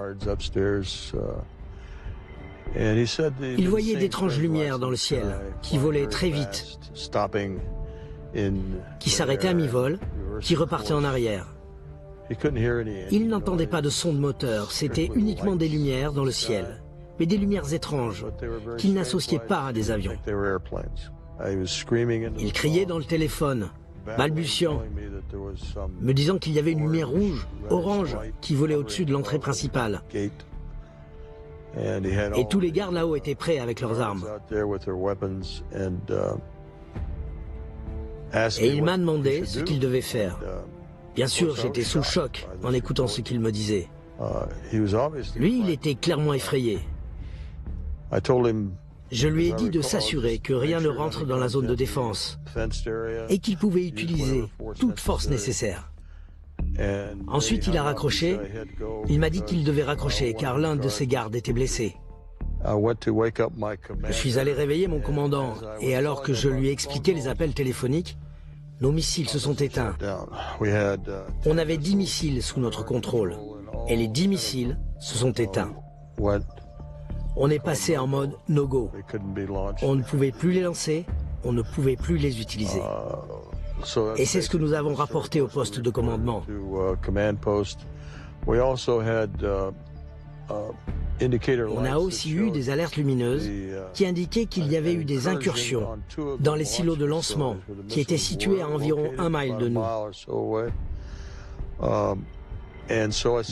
Il voyait d'étranges lumières dans le ciel, qui volaient très vite, qui s'arrêtaient à mi-vol, qui repartaient en arrière. Il n'entendait pas de son de moteur, c'était uniquement des lumières dans le ciel. Mais des lumières étranges, qu'il n'associait pas à des avions. Il criait dans le téléphone, balbutiant, me disant qu'il y avait une lumière rouge, orange, qui volait au-dessus de l'entrée principale. Et tous les gardes là-haut étaient prêts avec leurs armes. Et il m'a demandé ce qu'il devait faire. Bien sûr, j'étais sous le choc en écoutant ce qu'il me disait. Lui, il était clairement effrayé. Je lui ai dit de s'assurer que rien ne rentre dans la zone de défense et qu'il pouvait utiliser toute force nécessaire. Ensuite, il a raccroché. Il m'a dit qu'il devait raccrocher car l'un de ses gardes était blessé. Je suis allé réveiller mon commandant et alors que je lui ai expliqué les appels téléphoniques, nos missiles se sont éteints. On avait 10 missiles sous notre contrôle et les 10 missiles se sont éteints. On est passé en mode no-go. On ne pouvait plus les lancer, on ne pouvait plus les utiliser. Et c'est ce que nous avons rapporté au poste de commandement. On a aussi eu des alertes lumineuses qui indiquaient qu'il y avait eu des incursions dans les silos de lancement qui étaient situés à environ 1 mile de nous.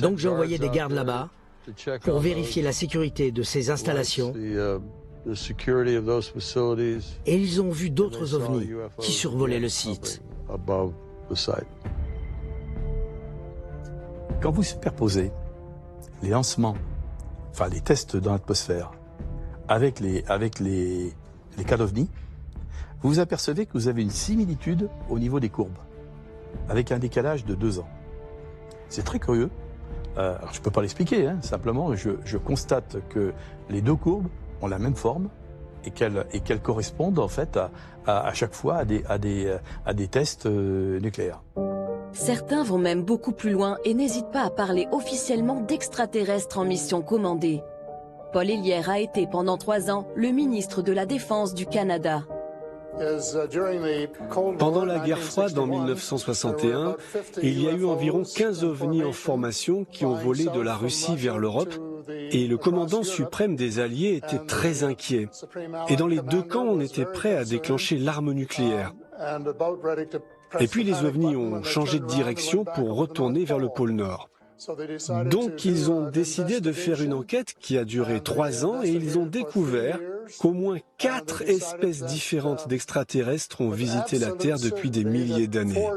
Donc j'ai envoyé des gardes là-bas pour vérifier la sécurité de ces installations et ils ont vu d'autres ovnis qui survolaient le site. Quand vous superposez les lancements, enfin les tests dans l'atmosphère, avec les cas d'OVNI, vous vous apercevez que vous avez une similitude au niveau des courbes, avec un décalage de 2 ans. C'est très curieux. Alors je ne peux pas l'expliquer, hein, simplement je constate que les 2 courbes ont la même forme et qu'elles correspondent en fait à chaque fois à des tests nucléaires. Certains vont même beaucoup plus loin et n'hésitent pas à parler officiellement d'extraterrestres en mission commandée. Paul Hélierre a été pendant 3 ans le ministre de la Défense du Canada. Pendant la guerre froide en 1961, il y a eu environ 15 ovnis en formation qui ont volé de la Russie vers l'Europe et le commandant suprême des Alliés était très inquiet. Et dans les 2 camps, on était prêt à déclencher l'arme nucléaire. Et puis les ovnis ont changé de direction pour retourner vers le pôle Nord. Donc ils ont décidé de faire une enquête qui a duré 3 ans et ils ont découvert qu'au moins 4 espèces différentes d'extraterrestres ont visité la Terre depuis des milliers d'années.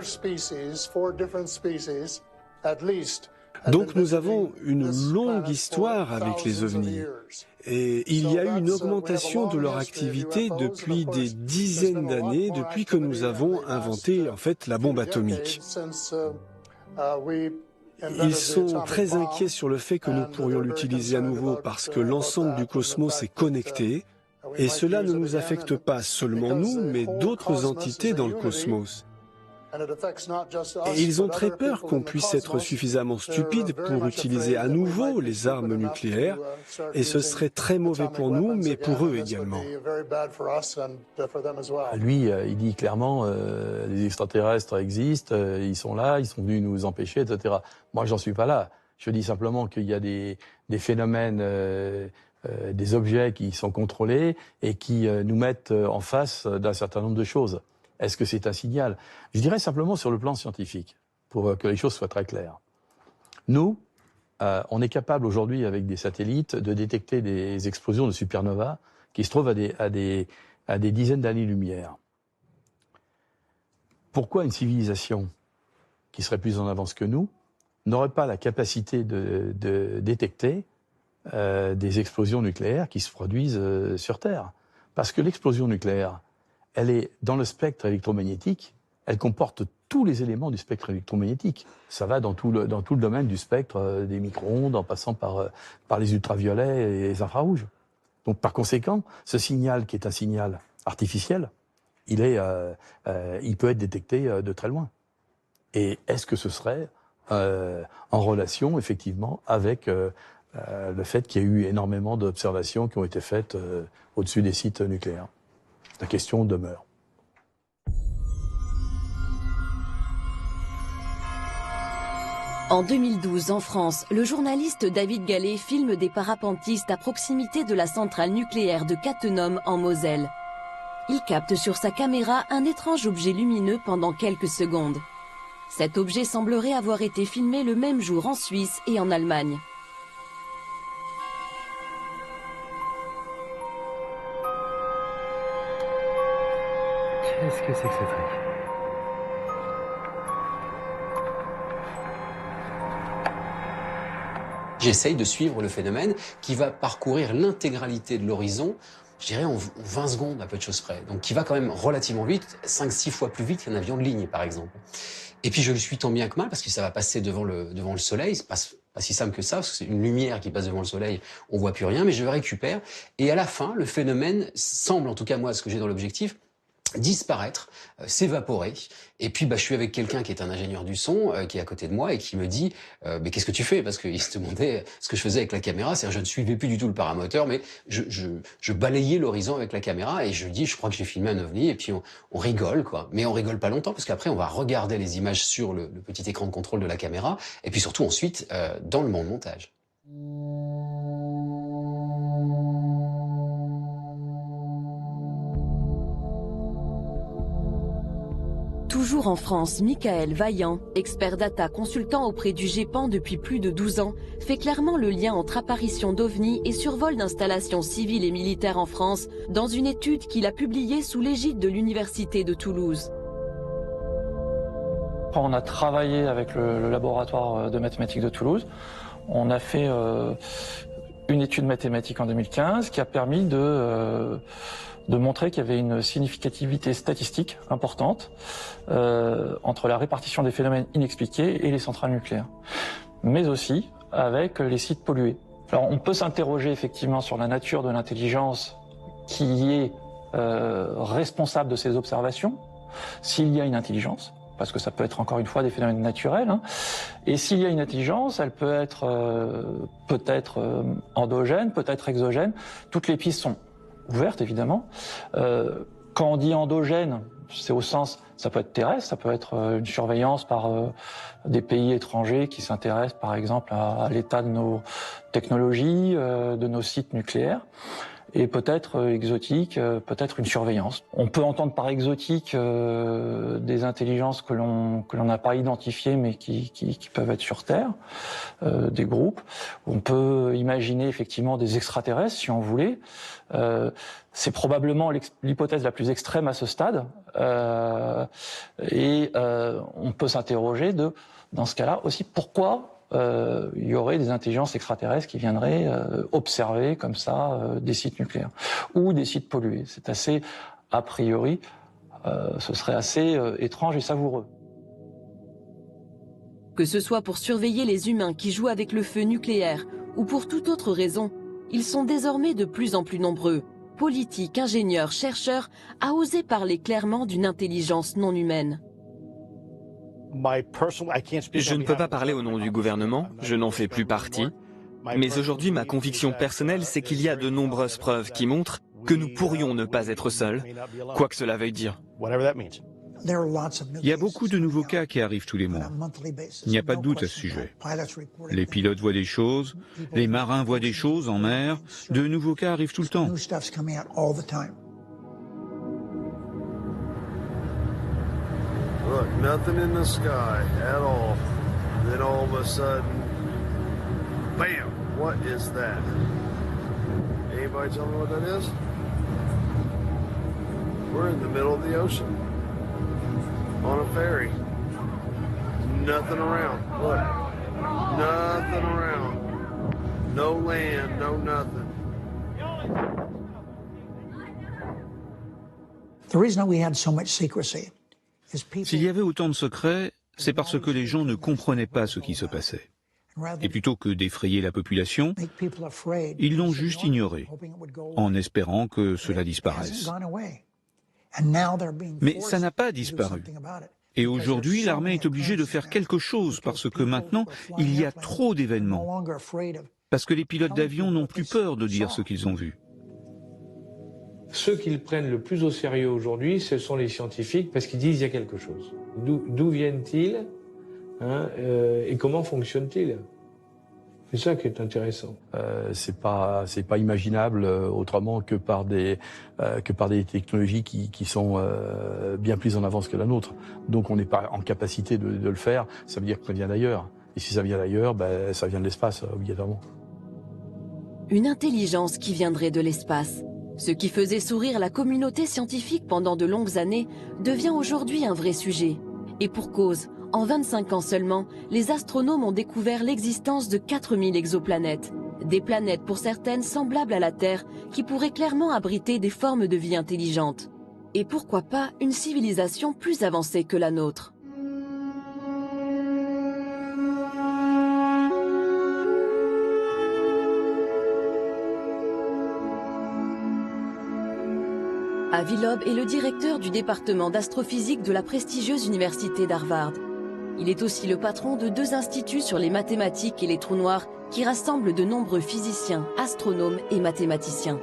Donc nous avons une longue histoire avec les ovnis. Et il y a eu une augmentation de leur activité depuis des dizaines d'années, depuis que nous avons inventé en fait la bombe atomique. Ils sont très inquiets sur le fait que nous pourrions l'utiliser à nouveau parce que l'ensemble du cosmos est connecté et cela ne nous affecte pas seulement nous, mais d'autres entités dans le cosmos. Et ils ont très peur qu'on puisse être suffisamment stupide pour utiliser à nouveau les armes nucléaires et ce serait très mauvais pour nous, mais pour eux également. Lui, il dit clairement, les extraterrestres existent, ils sont là, ils sont venus nous empêcher, etc. Moi, j'en suis pas là. Je dis simplement qu'il y a des phénomènes, des objets qui sont contrôlés et qui nous mettent en face d'un certain nombre de choses. Est-ce que c'est un signal? Je dirais simplement sur le plan scientifique, pour que les choses soient très claires. Nous, on est capable aujourd'hui, avec des satellites, de détecter des explosions de supernovas qui se trouvent à des dizaines d'années-lumière. Pourquoi une civilisation qui serait plus en avance que nous n'aurait pas la capacité de détecter des explosions nucléaires qui se produisent sur Terre? Parce que l'explosion nucléaire, elle est dans le spectre électromagnétique, elle comporte tous les éléments du spectre électromagnétique. Ça va dans tout le domaine du spectre des micro-ondes, en passant par les ultraviolets et les infrarouges. Donc par conséquent, ce signal qui est un signal artificiel, il peut être détecté de très loin. Et est-ce que ce serait en relation, effectivement, avec le fait qu'il y a eu énormément d'observations qui ont été faites au-dessus des sites nucléaires? La question demeure. En 2012, en France, le journaliste David Gallet filme des parapentistes à proximité de la centrale nucléaire de Cattenom en Moselle. Il capte sur sa caméra un étrange objet lumineux pendant quelques secondes. Cet objet semblerait avoir été filmé le même jour en Suisse et en Allemagne. Qu'est-ce que c'est que ce truc? J'essaye de suivre le phénomène qui va parcourir l'intégralité de l'horizon je dirais en 20 secondes à peu de choses près. Donc qui va quand même relativement vite, 5-6 fois plus vite qu'un avion de ligne par exemple. Et puis je le suis tant bien que mal parce que ça va passer devant le soleil, c'est pas si simple que ça, parce que c'est une lumière qui passe devant le soleil, on voit plus rien, mais je le récupère. Et à la fin, le phénomène semble, en tout cas moi, ce que j'ai dans l'objectif, disparaître, s'évaporer. Et puis je suis avec quelqu'un qui est un ingénieur du son, qui est à côté de moi et qui me dit mais qu'est-ce que tu fais? Parce qu'il se demandait ce que je faisais avec la caméra, c'est-à-dire je ne suivais plus du tout le paramoteur, mais je balayais l'horizon avec la caméra et je lui dis je crois que j'ai filmé un ovni et puis on rigole quoi. Mais on rigole pas longtemps parce qu'après on va regarder les images sur le petit écran de contrôle de la caméra et puis surtout ensuite dans le montage. Toujours en France, Michael Vaillant, expert data consultant auprès du GEPAN depuis plus de 12 ans, fait clairement le lien entre apparition d'ovnis et survol d'installations civiles et militaires en France dans une étude qu'il a publiée sous l'égide de l'Université de Toulouse. On a travaillé avec le laboratoire de mathématiques de Toulouse. On a fait une étude mathématique en 2015 qui a permis de montrer qu'il y avait une significativité statistique importante entre la répartition des phénomènes inexpliqués et les centrales nucléaires, mais aussi avec les sites pollués. Alors on peut s'interroger effectivement sur la nature de l'intelligence qui est responsable de ces observations, s'il y a une intelligence, parce que ça peut être encore une fois des phénomènes naturels, hein. Et s'il y a une intelligence, elle peut être peut-être endogène, peut-être exogène, toutes les pistes sont ouverte évidemment. Quand on dit endogène, c'est au sens, ça peut être terrestre, ça peut être une surveillance par des pays étrangers qui s'intéressent par exemple à l'état de nos technologies, de nos sites nucléaires. Et peut-être exotique, peut-être une surveillance. On peut entendre par exotique des intelligences que l'on n'a pas identifiées mais qui peuvent être sur Terre, des groupes. On peut imaginer effectivement des extraterrestres si on voulait. C'est probablement l'hypothèse la plus extrême à ce stade. Et on peut s'interroger dans ce cas-là aussi, pourquoi il y aurait des intelligences extraterrestres qui viendraient observer comme ça des sites nucléaires ou des sites pollués. C'est assez, a priori, ce serait assez étrange et savoureux. Que ce soit pour surveiller les humains qui jouent avec le feu nucléaire ou pour toute autre raison, ils sont désormais de plus en plus nombreux, politiques, ingénieurs, chercheurs, à oser parler clairement d'une intelligence non humaine. Je ne peux pas parler au nom du gouvernement, je n'en fais plus partie. Mais aujourd'hui, ma conviction personnelle, c'est qu'il y a de nombreuses preuves qui montrent que nous pourrions ne pas être seuls, quoi que cela veuille dire. Il y a beaucoup de nouveaux cas qui arrivent tous les mois. Il n'y a pas de doute à ce sujet. Les pilotes voient des choses, les marins voient des choses en mer, de nouveaux cas arrivent tout le temps. Look, nothing in the sky at all. Then all of a sudden, bam! What is that? Anybody tell me what that is? We're in the middle of the ocean. On a ferry. Nothing around. Look. Nothing around. No land, no nothing. The reason we had so much secrecy. S'il y avait autant de secrets, c'est parce que les gens ne comprenaient pas ce qui se passait. Et plutôt que d'effrayer la population, ils l'ont juste ignoré, en espérant que cela disparaisse. Mais ça n'a pas disparu. Et aujourd'hui, l'armée est obligée de faire quelque chose parce que maintenant, il y a trop d'événements. Parce que les pilotes d'avion n'ont plus peur de dire ce qu'ils ont vu. Ceux qu'ils prennent le plus au sérieux aujourd'hui, ce sont les scientifiques parce qu'ils disent il y a quelque chose. D'où viennent-ils, hein, et comment fonctionnent-ils? C'est ça qui est intéressant. C'est pas imaginable autrement que par des technologies qui sont bien plus en avance que la nôtre. Donc on n'est pas en capacité de le faire. Ça veut dire que ça vient d'ailleurs. Et si ça vient d'ailleurs, ben, ça vient de l'espace obligatoirement. Une intelligence qui viendrait de l'espace. Ce qui faisait sourire la communauté scientifique pendant de longues années devient aujourd'hui un vrai sujet. Et pour cause, en 25 ans seulement, les astronomes ont découvert l'existence de 4000 exoplanètes, Des planètes pour certaines semblables à la Terre qui pourraient clairement abriter des formes de vie intelligentes. Et pourquoi pas une civilisation plus avancée que la nôtre. Avi Loeb est le directeur du département d'astrophysique de la prestigieuse université d'Harvard. Il est aussi le patron de 2 instituts sur les mathématiques et les trous noirs qui rassemblent de nombreux physiciens, astronomes et mathématiciens.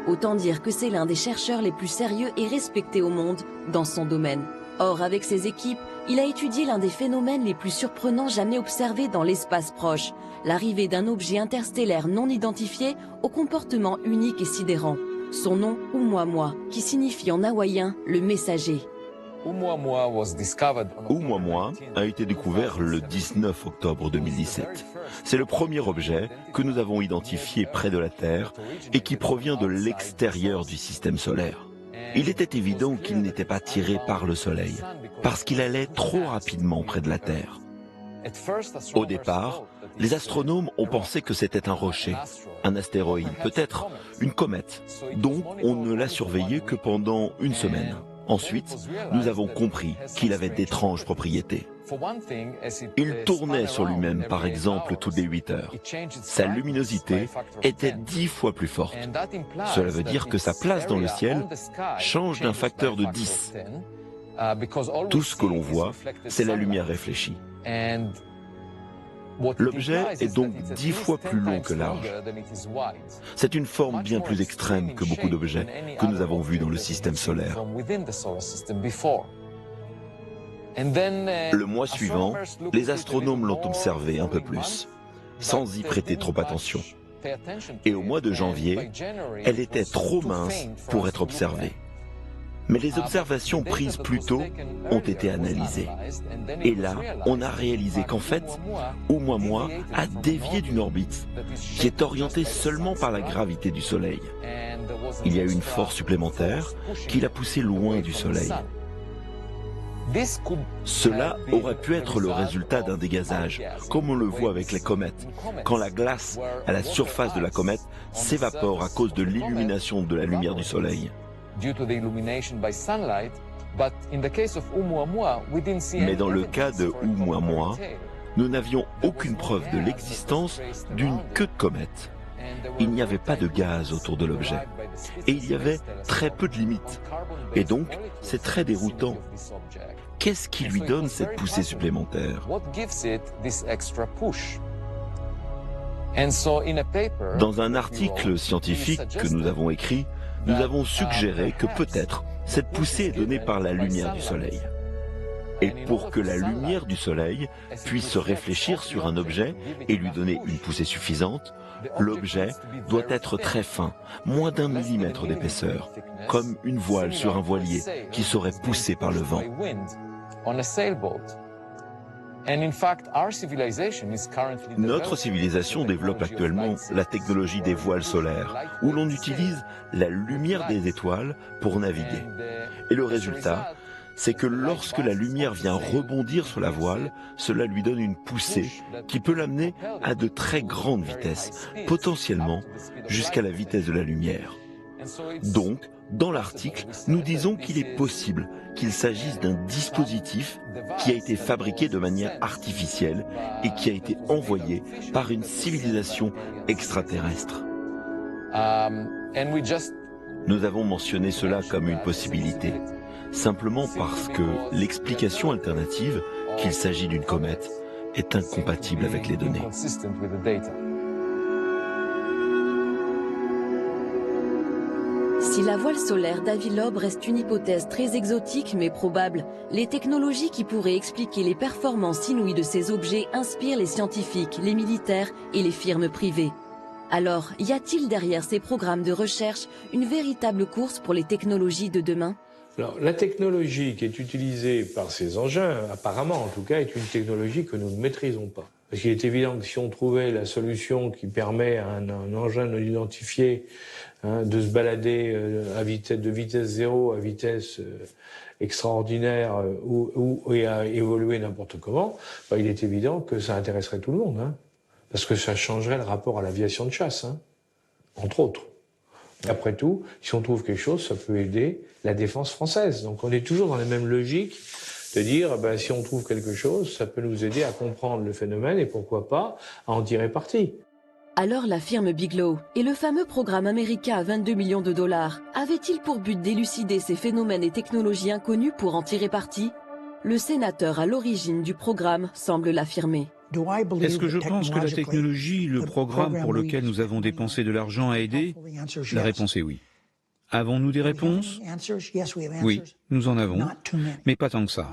Autant dire que c'est l'un des chercheurs les plus sérieux et respectés au monde dans son domaine. Or, avec ses équipes, il a étudié l'un des phénomènes les plus surprenants jamais observés dans l'espace proche, l'arrivée d'un objet interstellaire non identifié au comportement unique et sidérant. Son nom, Oumuamua, qui signifie en hawaïen le messager. Oumuamua a été découvert le 19 octobre 2017. C'est le premier objet que nous avons identifié près de la Terre et qui provient de l'extérieur du système solaire. Il était évident qu'il n'était pas tiré par le Soleil, parce qu'il allait trop rapidement près de la Terre. Au départ, les astronomes ont pensé que c'était un rocher, un astéroïde, peut-être une comète. Donc on ne l'a surveillé que pendant une semaine. Ensuite, nous avons compris qu'il avait d'étranges propriétés. Il tournait sur lui-même, par exemple, toutes les 8 heures. Sa luminosité était 10 fois plus forte. Cela veut dire que sa place dans le ciel change d'un facteur de 10. Tout ce que l'on voit, c'est la lumière réfléchie. L'objet est donc 10 fois plus long que large. C'est une forme bien plus extrême que beaucoup d'objets que nous avons vus dans le système solaire. Le mois suivant, les astronomes l'ont observé un peu plus, sans y prêter trop attention. Et au mois de janvier, elle était trop mince pour être observée. Mais les observations prises plus tôt ont été analysées. Et là, on a réalisé qu'en fait, Oumuamua a dévié d'une orbite qui est orientée seulement par la gravité du Soleil. Il y a eu une force supplémentaire qui l'a poussé loin du Soleil. Cela aurait pu être le résultat d'un dégazage, comme on le voit avec les comètes, quand la glace à la surface de la comète s'évapore à cause de l'illumination de la lumière du Soleil. Mais dans le cas de Oumuamua, nous n'avions aucune preuve de l'existence d'une queue de comète. Il n'y avait pas de gaz autour de l'objet. Et il y avait très peu de limites. Et donc, c'est très déroutant. Qu'est-ce qui lui donne cette poussée supplémentaire ? Dans un article scientifique que nous avons écrit, nous avons suggéré que peut-être cette poussée est donnée par la lumière du Soleil. Et pour que la lumière du Soleil puisse se réfléchir sur un objet et lui donner une poussée suffisante, l'objet doit être très fin, moins d'1 millimètre d'épaisseur, comme une voile sur un voilier qui serait poussée par le vent. Notre civilisation développe actuellement la technologie des voiles solaires, où l'on utilise la lumière des étoiles pour naviguer. Et le résultat, c'est que lorsque la lumière vient rebondir sur la voile, cela lui donne une poussée qui peut l'amener à de très grandes vitesses, potentiellement jusqu'à la vitesse de la lumière. Donc, dans l'article, nous disons qu'il est possible qu'il s'agisse d'un dispositif qui a été fabriqué de manière artificielle et qui a été envoyé par une civilisation extraterrestre. Nous avons mentionné cela comme une possibilité, simplement parce que l'explication alternative, qu'il s'agit d'une comète, est incompatible avec les données. Si la voile solaire d'Avi Loeb reste une hypothèse très exotique mais probable, les technologies qui pourraient expliquer les performances inouïes de ces objets inspirent les scientifiques, les militaires et les firmes privées. Alors, y a-t-il derrière ces programmes de recherche une véritable course pour les technologies de demain ? Alors, la technologie qui est utilisée par ces engins, apparemment en tout cas, est une technologie que nous ne maîtrisons pas. Parce qu'il est évident que si on trouvait la solution qui permet à un engin non identifié de se balader de vitesse zéro à vitesse extraordinaire et à évoluer n'importe comment, il est évident que ça intéresserait tout le monde. Parce que ça changerait le rapport à l'aviation de chasse, hein, entre autres. Après tout, si on trouve quelque chose, ça peut aider la défense française. Donc on est toujours dans la même logique de dire, ben, si on trouve quelque chose, ça peut nous aider à comprendre le phénomène et pourquoi pas à en tirer parti. Alors la firme Bigelow et le fameux programme américain à 22 millions de dollars avaient-ils pour but d'élucider ces phénomènes et technologies inconnues pour en tirer parti? Le sénateur à l'origine du programme semble l'affirmer. Est-ce que je pense que la technologie, le programme pour lequel nous avons dépensé de l'argent a aidé? La réponse est oui. Avons-nous des réponses? Oui, nous en avons, mais pas tant que ça.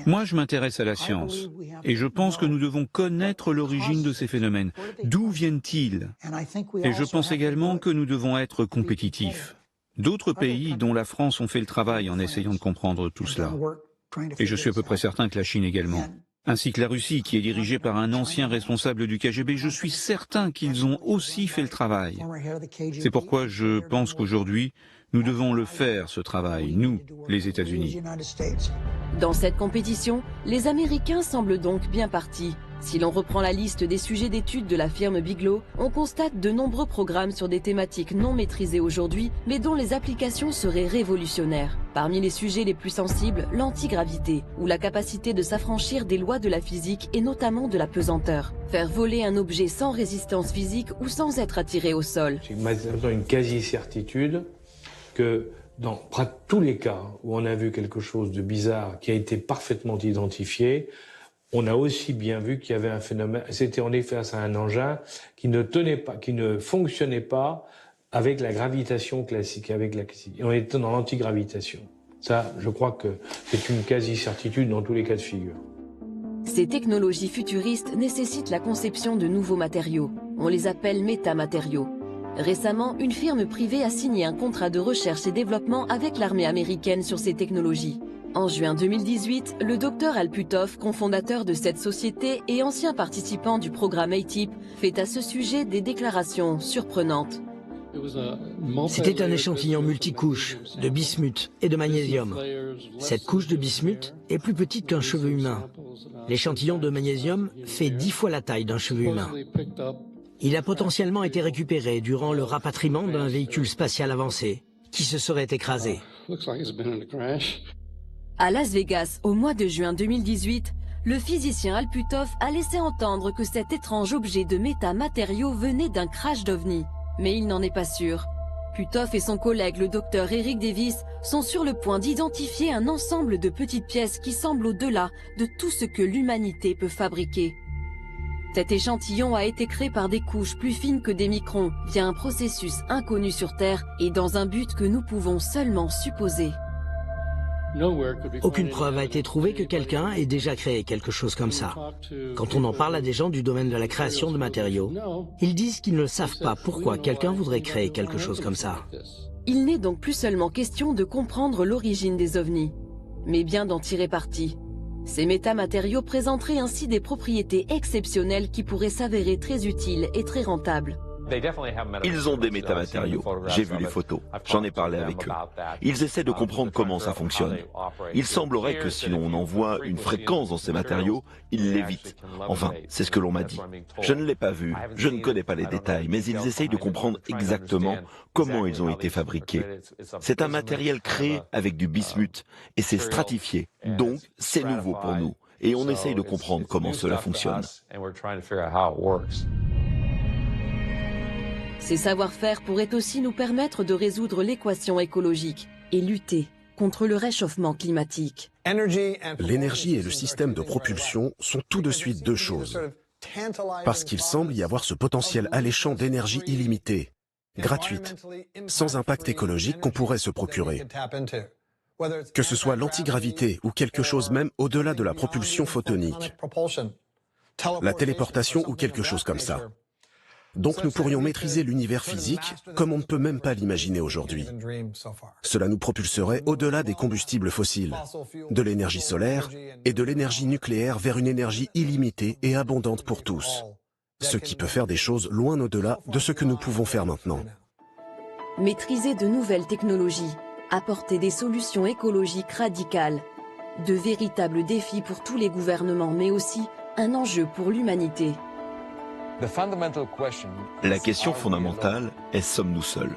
Moi, je m'intéresse à la science, et je pense que nous devons connaître l'origine de ces phénomènes. D'où viennent-ils? Et je pense également que nous devons être compétitifs. D'autres pays, dont la France, ont fait le travail en essayant de comprendre tout cela. Et je suis à peu près certain que la Chine également. Ainsi que la Russie, qui est dirigée par un ancien responsable du KGB, je suis certain qu'ils ont aussi fait le travail. C'est pourquoi je pense qu'aujourd'hui, nous devons le faire, ce travail, nous, les États-Unis. Dans cette compétition, les Américains semblent donc bien partis. Si l'on reprend la liste des sujets d'études de la firme Bigelow, on constate de nombreux programmes sur des thématiques non maîtrisées aujourd'hui, mais dont les applications seraient révolutionnaires. Parmi les sujets les plus sensibles, l'antigravité, ou la capacité de s'affranchir des lois de la physique et notamment de la pesanteur. Faire voler un objet sans résistance physique ou sans être attiré au sol. J'ai maintenant une quasi-certitude que dans tous les cas où on a vu quelque chose de bizarre qui a été parfaitement identifié, on a aussi bien vu qu'il y avait un phénomène, c'était en effet face à un engin qui ne tenait pas, qui ne fonctionnait pas avec la gravitation classique, on était dans l'antigravitation. Ça, je crois que c'est une quasi-certitude dans tous les cas de figure. Ces technologies futuristes nécessitent la conception de nouveaux matériaux. On les appelle métamatériaux. Récemment, une firme privée a signé un contrat de recherche et développement avec l'armée américaine sur ces technologies. En juin 2018, le docteur Al Puthoff, cofondateur de cette société et ancien participant du programme ATIP, fait à ce sujet des déclarations surprenantes. C'était un échantillon multicouche de bismuth et de magnésium. Cette couche de bismuth est plus petite qu'un cheveu humain. L'échantillon de magnésium fait 10 fois la taille d'un cheveu humain. Il a potentiellement été récupéré durant le rapatriement d'un véhicule spatial avancé qui se serait écrasé. À Las Vegas, au mois de juin 2018, le physicien Al Puthoff a laissé entendre que cet étrange objet de métamatériaux venait d'un crash d'OVNI. Mais il n'en est pas sûr. Puthoff et son collègue, le docteur Eric Davis, sont sur le point d'identifier un ensemble de petites pièces qui semblent au-delà de tout ce que l'humanité peut fabriquer. Cet échantillon a été créé par des couches plus fines que des microns, via un processus inconnu sur Terre et dans un but que nous pouvons seulement supposer. Aucune preuve a été trouvée que quelqu'un ait déjà créé quelque chose comme ça. Quand on en parle à des gens du domaine de la création de matériaux, ils disent qu'ils ne savent pas pourquoi quelqu'un voudrait créer quelque chose comme ça. Il n'est donc plus seulement question de comprendre l'origine des ovnis, mais bien d'en tirer parti. Ces métamatériaux présenteraient ainsi des propriétés exceptionnelles qui pourraient s'avérer très utiles et très rentables. Ils ont des métamatériaux. J'ai vu les photos. J'en ai parlé avec eux. Ils essaient de comprendre comment ça fonctionne. Il semblerait que si l'on envoie une fréquence dans ces matériaux, ils l'évitent. Enfin, c'est ce que l'on m'a dit. Je ne l'ai pas vu, je ne connais pas les détails, mais ils essayent de comprendre exactement comment ils ont été fabriqués. C'est un matériel créé avec du bismuth et c'est stratifié. Donc, c'est nouveau pour nous. Et on essaye de comprendre comment cela fonctionne. Ces savoir-faire pourraient aussi nous permettre de résoudre l'équation écologique et lutter contre le réchauffement climatique. L'énergie et le système de propulsion sont tout de suite deux choses. Parce qu'il semble y avoir ce potentiel alléchant d'énergie illimitée, gratuite, sans impact écologique qu'on pourrait se procurer. Que ce soit l'antigravité ou quelque chose même au-delà de la propulsion photonique, la téléportation ou quelque chose comme ça. Donc nous pourrions maîtriser l'univers physique comme on ne peut même pas l'imaginer aujourd'hui. Cela nous propulserait au-delà des combustibles fossiles, de l'énergie solaire et de l'énergie nucléaire vers une énergie illimitée et abondante pour tous. Ce qui peut faire des choses loin au-delà de ce que nous pouvons faire maintenant. Maîtriser de nouvelles technologies, apporter des solutions écologiques radicales, de véritables défis pour tous les gouvernements, mais aussi un enjeu pour l'humanité. La question fondamentale est sommes-nous seuls?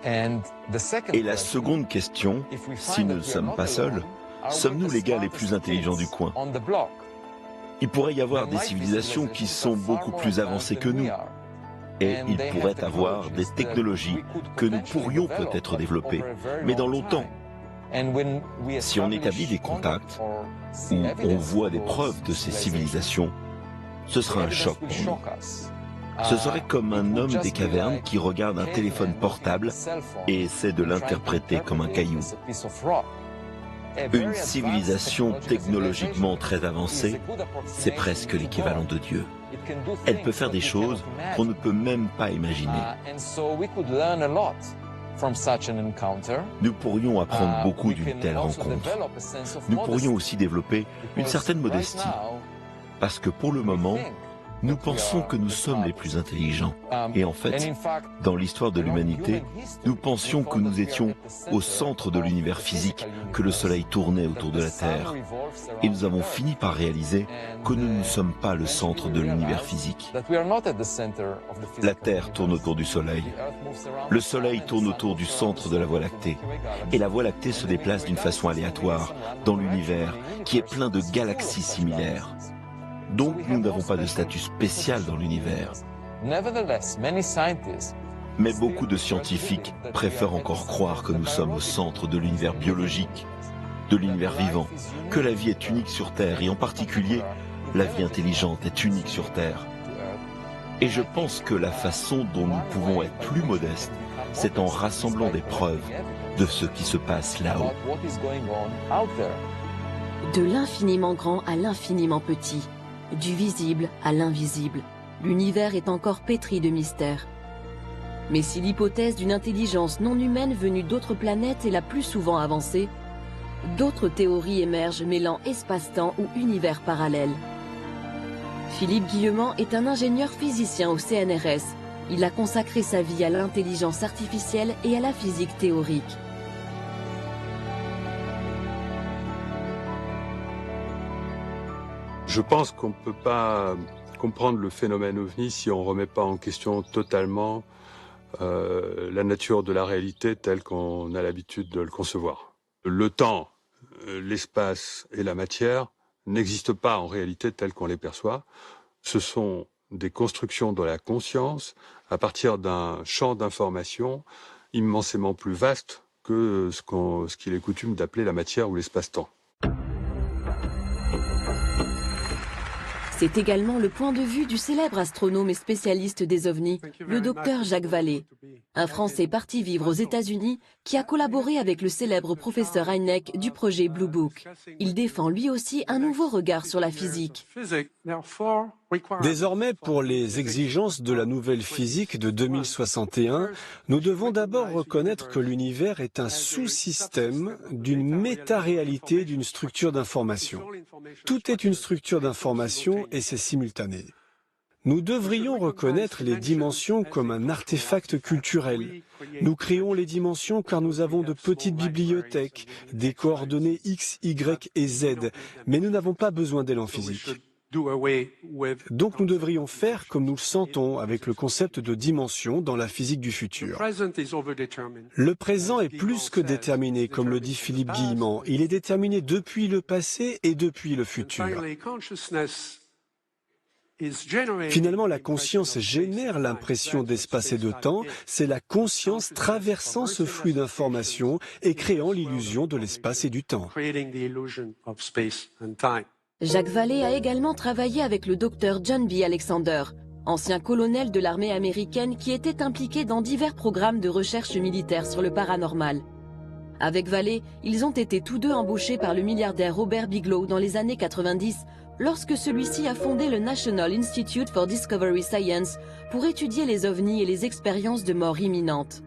Et la seconde question, si nous ne sommes pas seuls, sommes-nous les gars les plus intelligents du coin? Il pourrait y avoir des civilisations qui sont beaucoup plus avancées que nous. Et il pourrait avoir des technologies que nous pourrions peut-être développer, mais dans longtemps. Si on établit des contacts, ou on voit des preuves de ces civilisations, ce sera un choc pour nous. Ce serait comme un homme des cavernes qui regarde un téléphone portable et essaie de l'interpréter comme un caillou. Une civilisation technologiquement très avancée, c'est presque l'équivalent de Dieu. Elle peut faire des choses qu'on ne peut même pas imaginer. Nous pourrions apprendre beaucoup d'une telle rencontre. Nous pourrions aussi développer une certaine modestie, parce que pour le moment, nous pensons que nous sommes les plus intelligents. Et en fait, dans l'histoire de l'humanité, nous pensions que nous étions au centre de l'univers physique, que le Soleil tournait autour de la Terre. Et nous avons fini par réaliser que nous ne sommes pas le centre de l'univers physique. La Terre tourne autour du Soleil. Le Soleil tourne autour du centre de la Voie lactée. Et la Voie lactée se déplace d'une façon aléatoire dans l'univers qui est plein de galaxies similaires. Donc nous n'avons pas de statut spécial dans l'univers. Mais beaucoup de scientifiques préfèrent encore croire que nous sommes au centre de l'univers biologique, de l'univers vivant, que la vie est unique sur Terre et en particulier, la vie intelligente est unique sur Terre. Et je pense que la façon dont nous pouvons être plus modestes, c'est en rassemblant des preuves de ce qui se passe là-haut. De l'infiniment grand à l'infiniment petit. Du visible à l'invisible, l'univers est encore pétri de mystères. Mais si l'hypothèse d'une intelligence non humaine venue d'autres planètes est la plus souvent avancée, d'autres théories émergent mêlant espace-temps ou univers parallèles. Philippe Guillemant est un ingénieur physicien au CNRS. Il a consacré sa vie à l'intelligence artificielle et à la physique théorique. Je pense qu'on ne peut pas comprendre le phénomène OVNI si on ne remet pas en question totalement la nature de la réalité telle qu'on a l'habitude de le concevoir. Le temps, l'espace et la matière n'existent pas en réalité tels qu'on les perçoit. Ce sont des constructions de la conscience à partir d'un champ d'information immensément plus vaste que ce qu'il est coutume d'appeler la matière ou l'espace-temps. C'est également le point de vue du célèbre astronome et spécialiste des ovnis, le docteur Jacques Vallée, un Français parti vivre aux États-Unis qui a collaboré avec le célèbre professeur Hynek du projet Blue Book. Il défend lui aussi un nouveau regard sur la physique. Désormais, pour les exigences de la nouvelle physique de 2061, nous devons d'abord reconnaître que l'univers est un sous-système d'une méta-réalité d'une structure d'information. Tout est une structure d'information et c'est simultané. Nous devrions reconnaître les dimensions comme un artefact culturel. Nous créons les dimensions car nous avons de petites bibliothèques, des coordonnées X, Y et Z, mais nous n'avons pas besoin d'élan physique. Donc nous devrions faire comme nous le sentons avec le concept de dimension dans la physique du futur. Le présent est plus que déterminé, comme le dit Philippe Guillemant. Il est déterminé depuis le passé et depuis le futur. Finalement, la conscience génère l'impression d'espace et de temps. C'est la conscience traversant ce flux d'informations et créant l'illusion de l'espace et du temps. Jacques Vallée a également travaillé avec le docteur John B. Alexander, ancien colonel de l'armée américaine qui était impliqué dans divers programmes de recherche militaire sur le paranormal. Avec Vallée, ils ont été tous deux embauchés par le milliardaire Robert Bigelow dans les années 90, lorsque celui-ci a fondé le National Institute for Discovery Science pour étudier les ovnis et les expériences de mort imminente.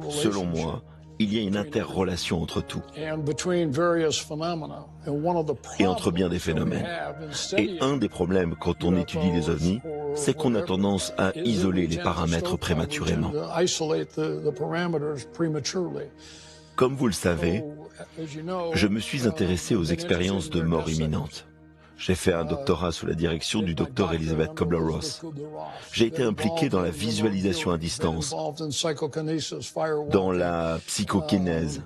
Selon moi, il y a une interrelation entre tout et entre bien des phénomènes. Et un des problèmes quand on étudie les ovnis, c'est qu'on a tendance à isoler les paramètres prématurément. Comme vous le savez, je me suis intéressé aux expériences de mort imminente. J'ai fait un doctorat sous la direction du docteur Elizabeth Kubler-Ross. J'ai été impliqué dans la visualisation à distance, dans la psychokinèse,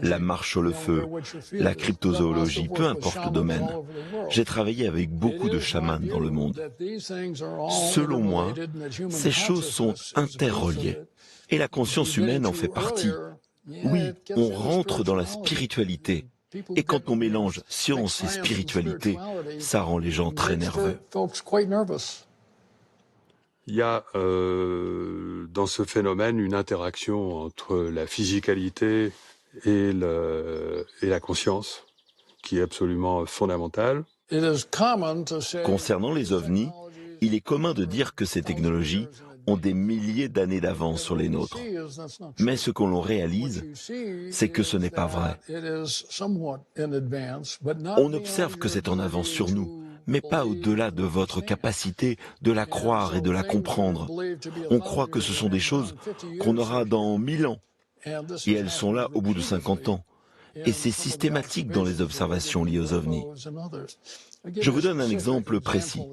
la marche au feu, la cryptozoologie, peu importe le domaine. J'ai travaillé avec beaucoup de chamans dans le monde. Selon moi, ces choses sont interreliées et la conscience humaine en fait partie. Oui, on rentre dans la spiritualité. Et quand on mélange science et spiritualité, ça rend les gens très nerveux. Il y a dans ce phénomène une interaction entre la physicalité et la conscience qui est absolument fondamentale. Concernant les ovnis, il est commun de dire que ces technologies ont des milliers d'années d'avance sur les nôtres. Mais ce qu'on réalise, c'est que ce n'est pas vrai. On observe que c'est en avance sur nous, mais pas au-delà de votre capacité de la croire et de la comprendre. On croit que ce sont des choses qu'on aura dans 1000 ans, et elles sont là au bout de 50 ans. Et c'est systématique dans les observations liées aux ovnis. Je vous donne un exemple précis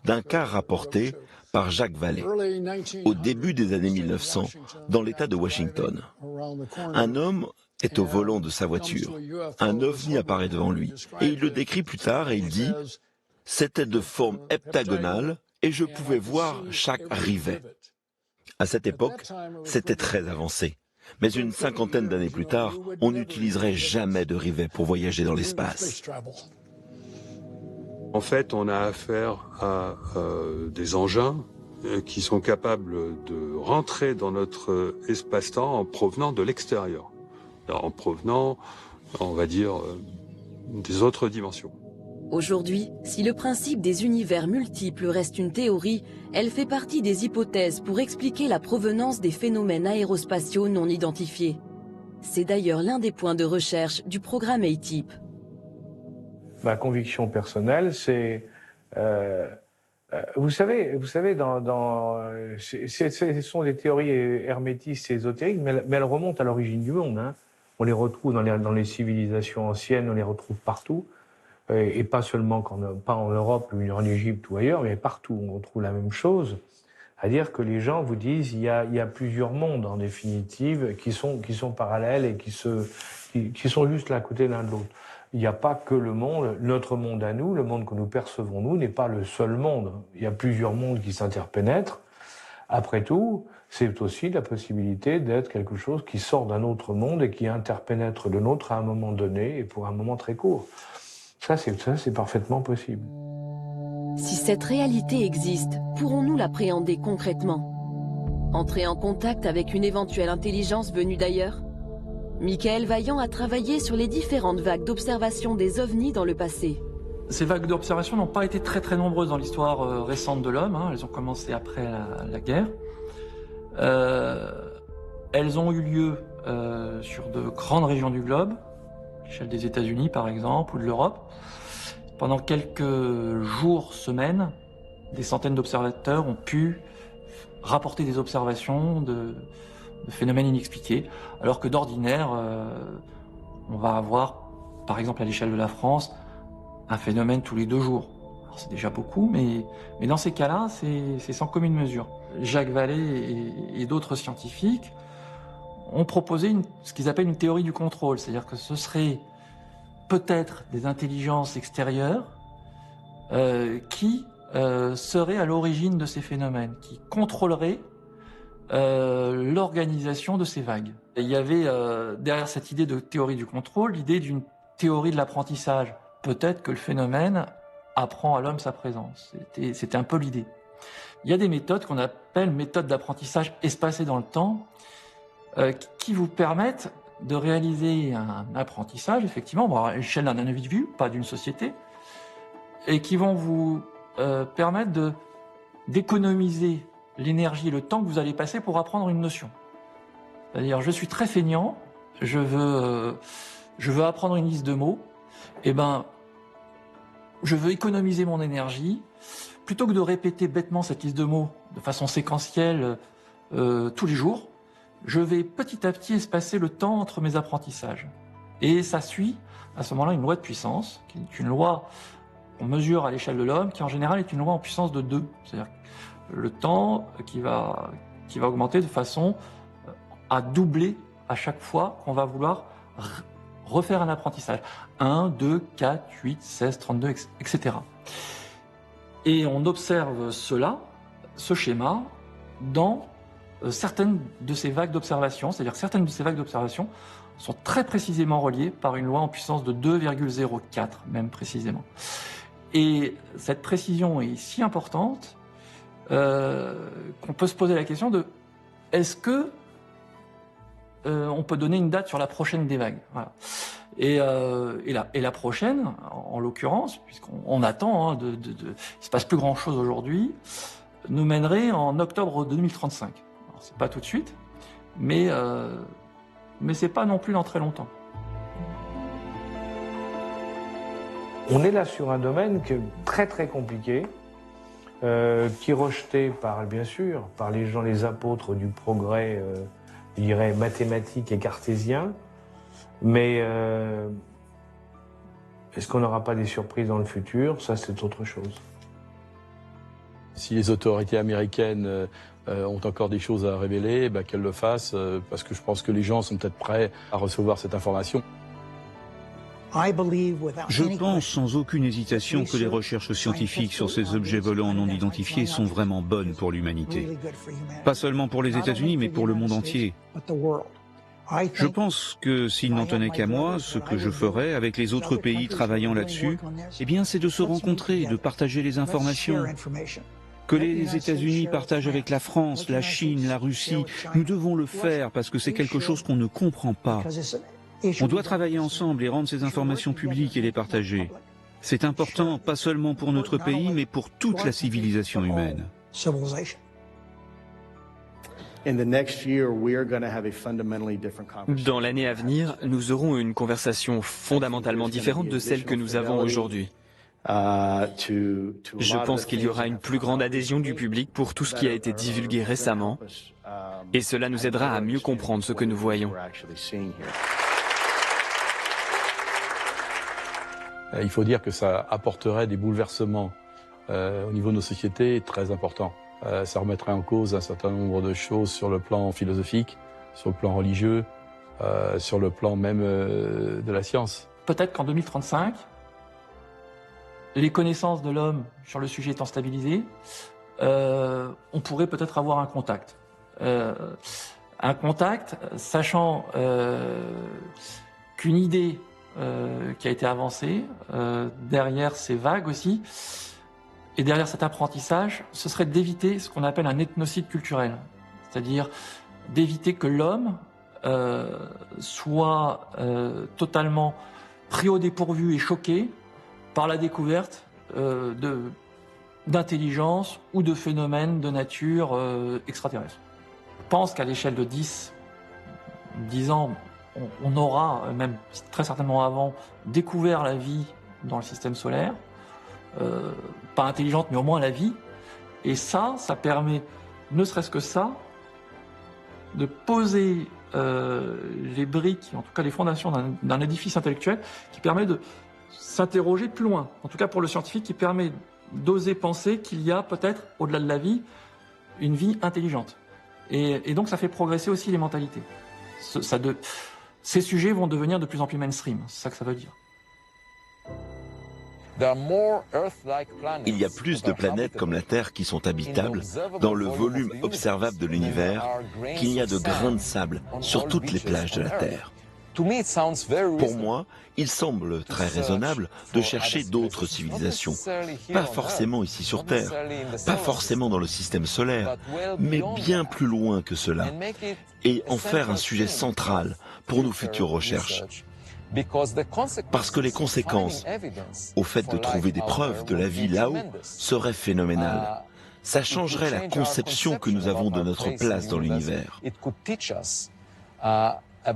d'un cas rapporté par Jacques Vallée, au début des années 1900, dans l'État de Washington. Un homme est au volant de sa voiture. Un ovni apparaît devant lui. Et il le décrit plus tard et il dit « C'était de forme heptagonale et je pouvais voir chaque rivet. » À cette époque, c'était très avancé. Mais une cinquantaine d'années plus tard, on n'utiliserait jamais de rivet pour voyager dans l'espace. En fait, on a affaire à des engins qui sont capables de rentrer dans notre espace-temps en provenant de l'extérieur, en provenant, on va dire, des autres dimensions. Aujourd'hui, si le principe des univers multiples reste une théorie, elle fait partie des hypothèses pour expliquer la provenance des phénomènes aérospatiaux non identifiés. C'est d'ailleurs l'un des points de recherche du programme ATIP. Ma conviction personnelle, c'est, vous savez, ce sont des théories hermétistes et ésotériques, mais elles remontent à l'origine du monde. Hein. On les retrouve dans les civilisations anciennes, on les retrouve partout, et pas seulement pas en Europe, ou en Égypte ou ailleurs, mais partout on retrouve la même chose. C'est-à-dire que les gens vous disent il y a plusieurs mondes en définitive qui sont parallèles et qui sont juste l'un à côté l'un de l'autre. Il n'y a pas que le monde, notre monde à nous, le monde que nous percevons nous n'est pas le seul monde. Il y a plusieurs mondes qui s'interpénètrent. Après tout, c'est aussi la possibilité d'être quelque chose qui sort d'un autre monde et qui interpénètre le nôtre à un moment donné et pour un moment très court. Ça, c'est parfaitement possible. Si cette réalité existe, pourrons-nous l'appréhender concrètement? Entrer en contact avec une éventuelle intelligence venue d'ailleurs? Michael Vaillant a travaillé sur les différentes vagues d'observation des ovnis dans le passé. Ces vagues d'observation n'ont pas été très nombreuses dans l'histoire récente de l'homme. Hein. Elles ont commencé après la guerre. Elles ont eu lieu sur de grandes régions du globe, à l'échelle des États-Unis par exemple, ou de l'Europe. Pendant quelques jours, semaines, des centaines d'observateurs ont pu rapporter des observations de phénomènes inexpliqués, alors que d'ordinaire, on va avoir, par exemple à l'échelle de la France, un phénomène tous les 2 jours. Alors c'est déjà beaucoup, mais dans ces cas-là, c'est sans commune mesure. Jacques Vallée et d'autres scientifiques ont proposé ce qu'ils appellent une théorie du contrôle, c'est-à-dire que ce serait peut-être des intelligences extérieures qui seraient à l'origine de ces phénomènes, qui contrôleraient l'organisation de ces vagues. Et il y avait derrière cette idée de théorie du contrôle, l'idée d'une théorie de l'apprentissage. Peut-être que le phénomène apprend à l'homme sa présence. C'était un peu l'idée. Il y a des méthodes qu'on appelle méthodes d'apprentissage espacées dans le temps, qui vous permettent de réaliser un apprentissage, effectivement, à l'échelle d'un individu, pas d'une société, et qui vont vous permettre d'économiser l'énergie et le temps que vous allez passer pour apprendre une notion. C'est-à-dire, je suis très feignant, je veux apprendre une liste de mots, et je veux économiser mon énergie, plutôt que de répéter bêtement cette liste de mots de façon séquentielle tous les jours, je vais petit à petit espacer le temps entre mes apprentissages. Et ça suit, à ce moment-là, une loi de puissance, qui est une loi qu'on mesure à l'échelle de l'homme, qui en général est une loi en puissance de 2. C'est-à-dire le temps qui va augmenter de façon à doubler à chaque fois qu'on va vouloir refaire un apprentissage. 1, 2, 4, 8, 16, 32, etc. Et on observe ce schéma, dans certaines de ces vagues d'observation, c'est-à-dire que certaines de ces vagues d'observation sont très précisément reliées par une loi en puissance de 2,04, même précisément. Et cette précision est si importante qu'on peut se poser la question de est-ce que on peut donner une date sur la prochaine des vagues. Voilà. Et la prochaine, en l'occurrence, puisqu'on attend, il se passe plus grand-chose aujourd'hui, nous mènerait en octobre 2035. Alors, c'est pas tout de suite, mais c'est pas non plus dans très longtemps. On est là sur un domaine qui est très très compliqué, qui est rejeté bien sûr, par les gens, les apôtres du progrès, je dirais mathématique et cartésien, mais est-ce qu'on n'aura pas des surprises dans le futur? Ça, c'est autre chose. Si les autorités américaines ont encore des choses à révéler, qu'elles le fassent, parce que je pense que les gens sont peut-être prêts à recevoir cette information. Je pense sans aucune hésitation que les recherches scientifiques sur ces objets volants non identifiés sont vraiment bonnes pour l'humanité. Pas seulement pour les États-Unis, mais pour le monde entier. Je pense que s'il n'en tenait qu'à moi, ce que je ferais avec les autres pays travaillant là-dessus, eh bien, c'est de se rencontrer et de partager les informations. Que les États-Unis partagent avec la France, la Chine, la Russie, nous devons le faire parce que c'est quelque chose qu'on ne comprend pas. On doit travailler ensemble et rendre ces informations publiques et les partager. C'est important, pas seulement pour notre pays, mais pour toute la civilisation humaine. Dans l'année à venir, nous aurons une conversation fondamentalement différente de celle que nous avons aujourd'hui. Je pense qu'il y aura une plus grande adhésion du public pour tout ce qui a été divulgué récemment, et cela nous aidera à mieux comprendre ce que nous voyons. Il faut dire que ça apporterait des bouleversements au niveau de nos sociétés très importants. Ça remettrait en cause un certain nombre de choses sur le plan philosophique, sur le plan religieux, sur le plan même de la science. Peut-être qu'en 2035, les connaissances de l'homme sur le sujet étant stabilisées, on pourrait peut-être avoir un contact. Un contact, sachant qu'une idée qui a été avancée derrière ces vagues aussi, et derrière cet apprentissage, ce serait d'éviter ce qu'on appelle un ethnocide culturel, c'est-à-dire d'éviter que l'homme soit totalement pris au dépourvu et choqué par la découverte d'intelligence ou de phénomènes de nature extraterrestre. Je pense qu'à l'échelle de 10 ans, on aura, même très certainement avant, découvert la vie dans le système solaire, pas intelligente, mais au moins la vie. Et ça permet, ne serait-ce que ça, de poser les briques, en tout cas les fondations d'un édifice intellectuel qui permet de s'interroger plus loin. En tout cas pour le scientifique, qui permet d'oser penser qu'il y a peut-être, au-delà de la vie, une vie intelligente. Et donc ça fait progresser aussi les mentalités. Ces sujets vont devenir de plus en plus mainstream, c'est ça que ça veut dire. Il y a plus de planètes comme la Terre qui sont habitables dans le volume observable de l'univers qu'il n'y a de grains de sable sur toutes les plages de la Terre. Pour moi, il semble très raisonnable de chercher d'autres civilisations, pas forcément ici sur Terre, pas forcément dans le système solaire, mais bien plus loin que cela, et en faire un sujet central pour nos futures recherches. Parce que les conséquences au fait de trouver des preuves de la vie là-haut seraient phénoménales. Ça changerait la conception que nous avons de notre place dans l'univers.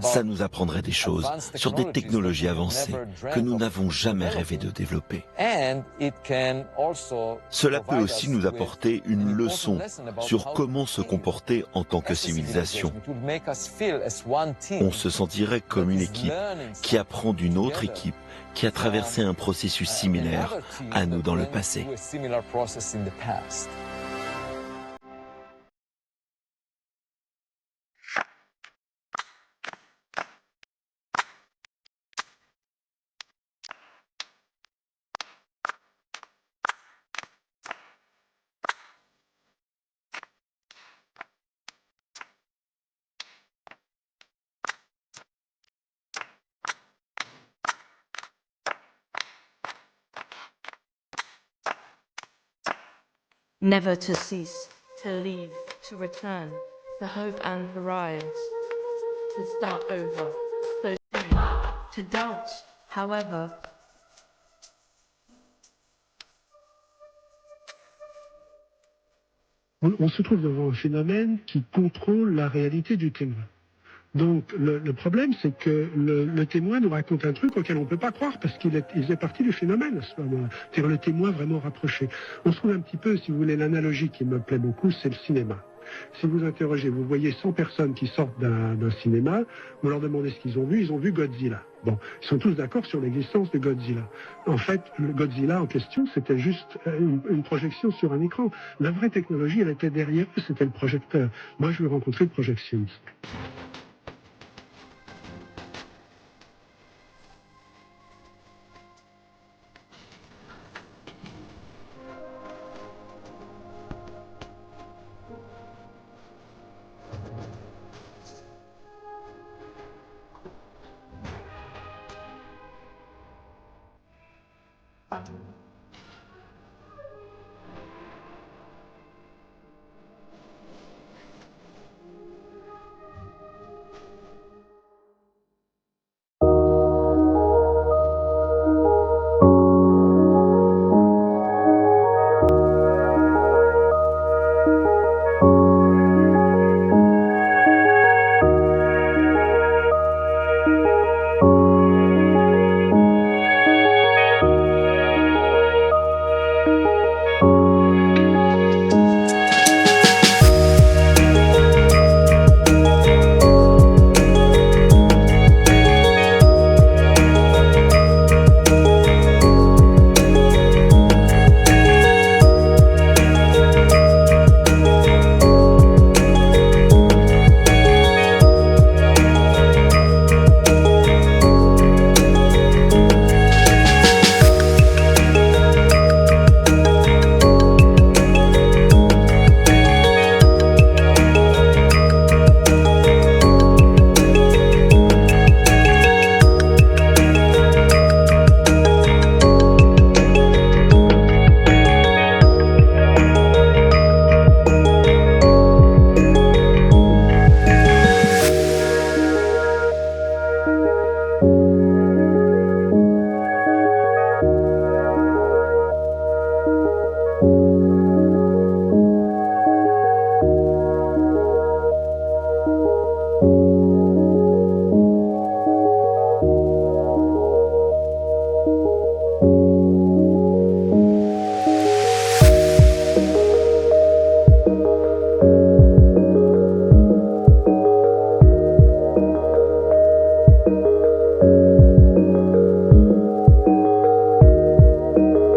Ça nous apprendrait des choses sur des technologies avancées que nous n'avons jamais rêvé de développer. Cela peut aussi nous apporter une leçon sur comment se comporter en tant que civilisation. On se sentirait comme une équipe qui apprend d'une autre équipe qui a traversé un processus similaire à nous dans le passé. Never to cease, to leave, to return, to hope and to rise, to start over, so soon, to doubt, however. On se trouve devant un phénomène qui contrôle la réalité du témoin. Donc le problème, c'est que le témoin nous raconte un truc auquel on ne peut pas croire parce qu'il faisait partie du phénomène à ce moment-là. C'est-à-dire le témoin vraiment rapproché. On se trouve un petit peu, si vous voulez, l'analogie qui me plaît beaucoup, c'est le cinéma. Si vous interrogez, vous voyez 100 personnes qui sortent d'un cinéma, vous leur demandez ce qu'ils ont vu Godzilla. Bon, ils sont tous d'accord sur l'existence de Godzilla. En fait, le Godzilla en question, c'était juste une projection sur un écran. La vraie technologie, elle était derrière eux, c'était le projecteur. Moi, je vais rencontrer le projectionniste. Bye.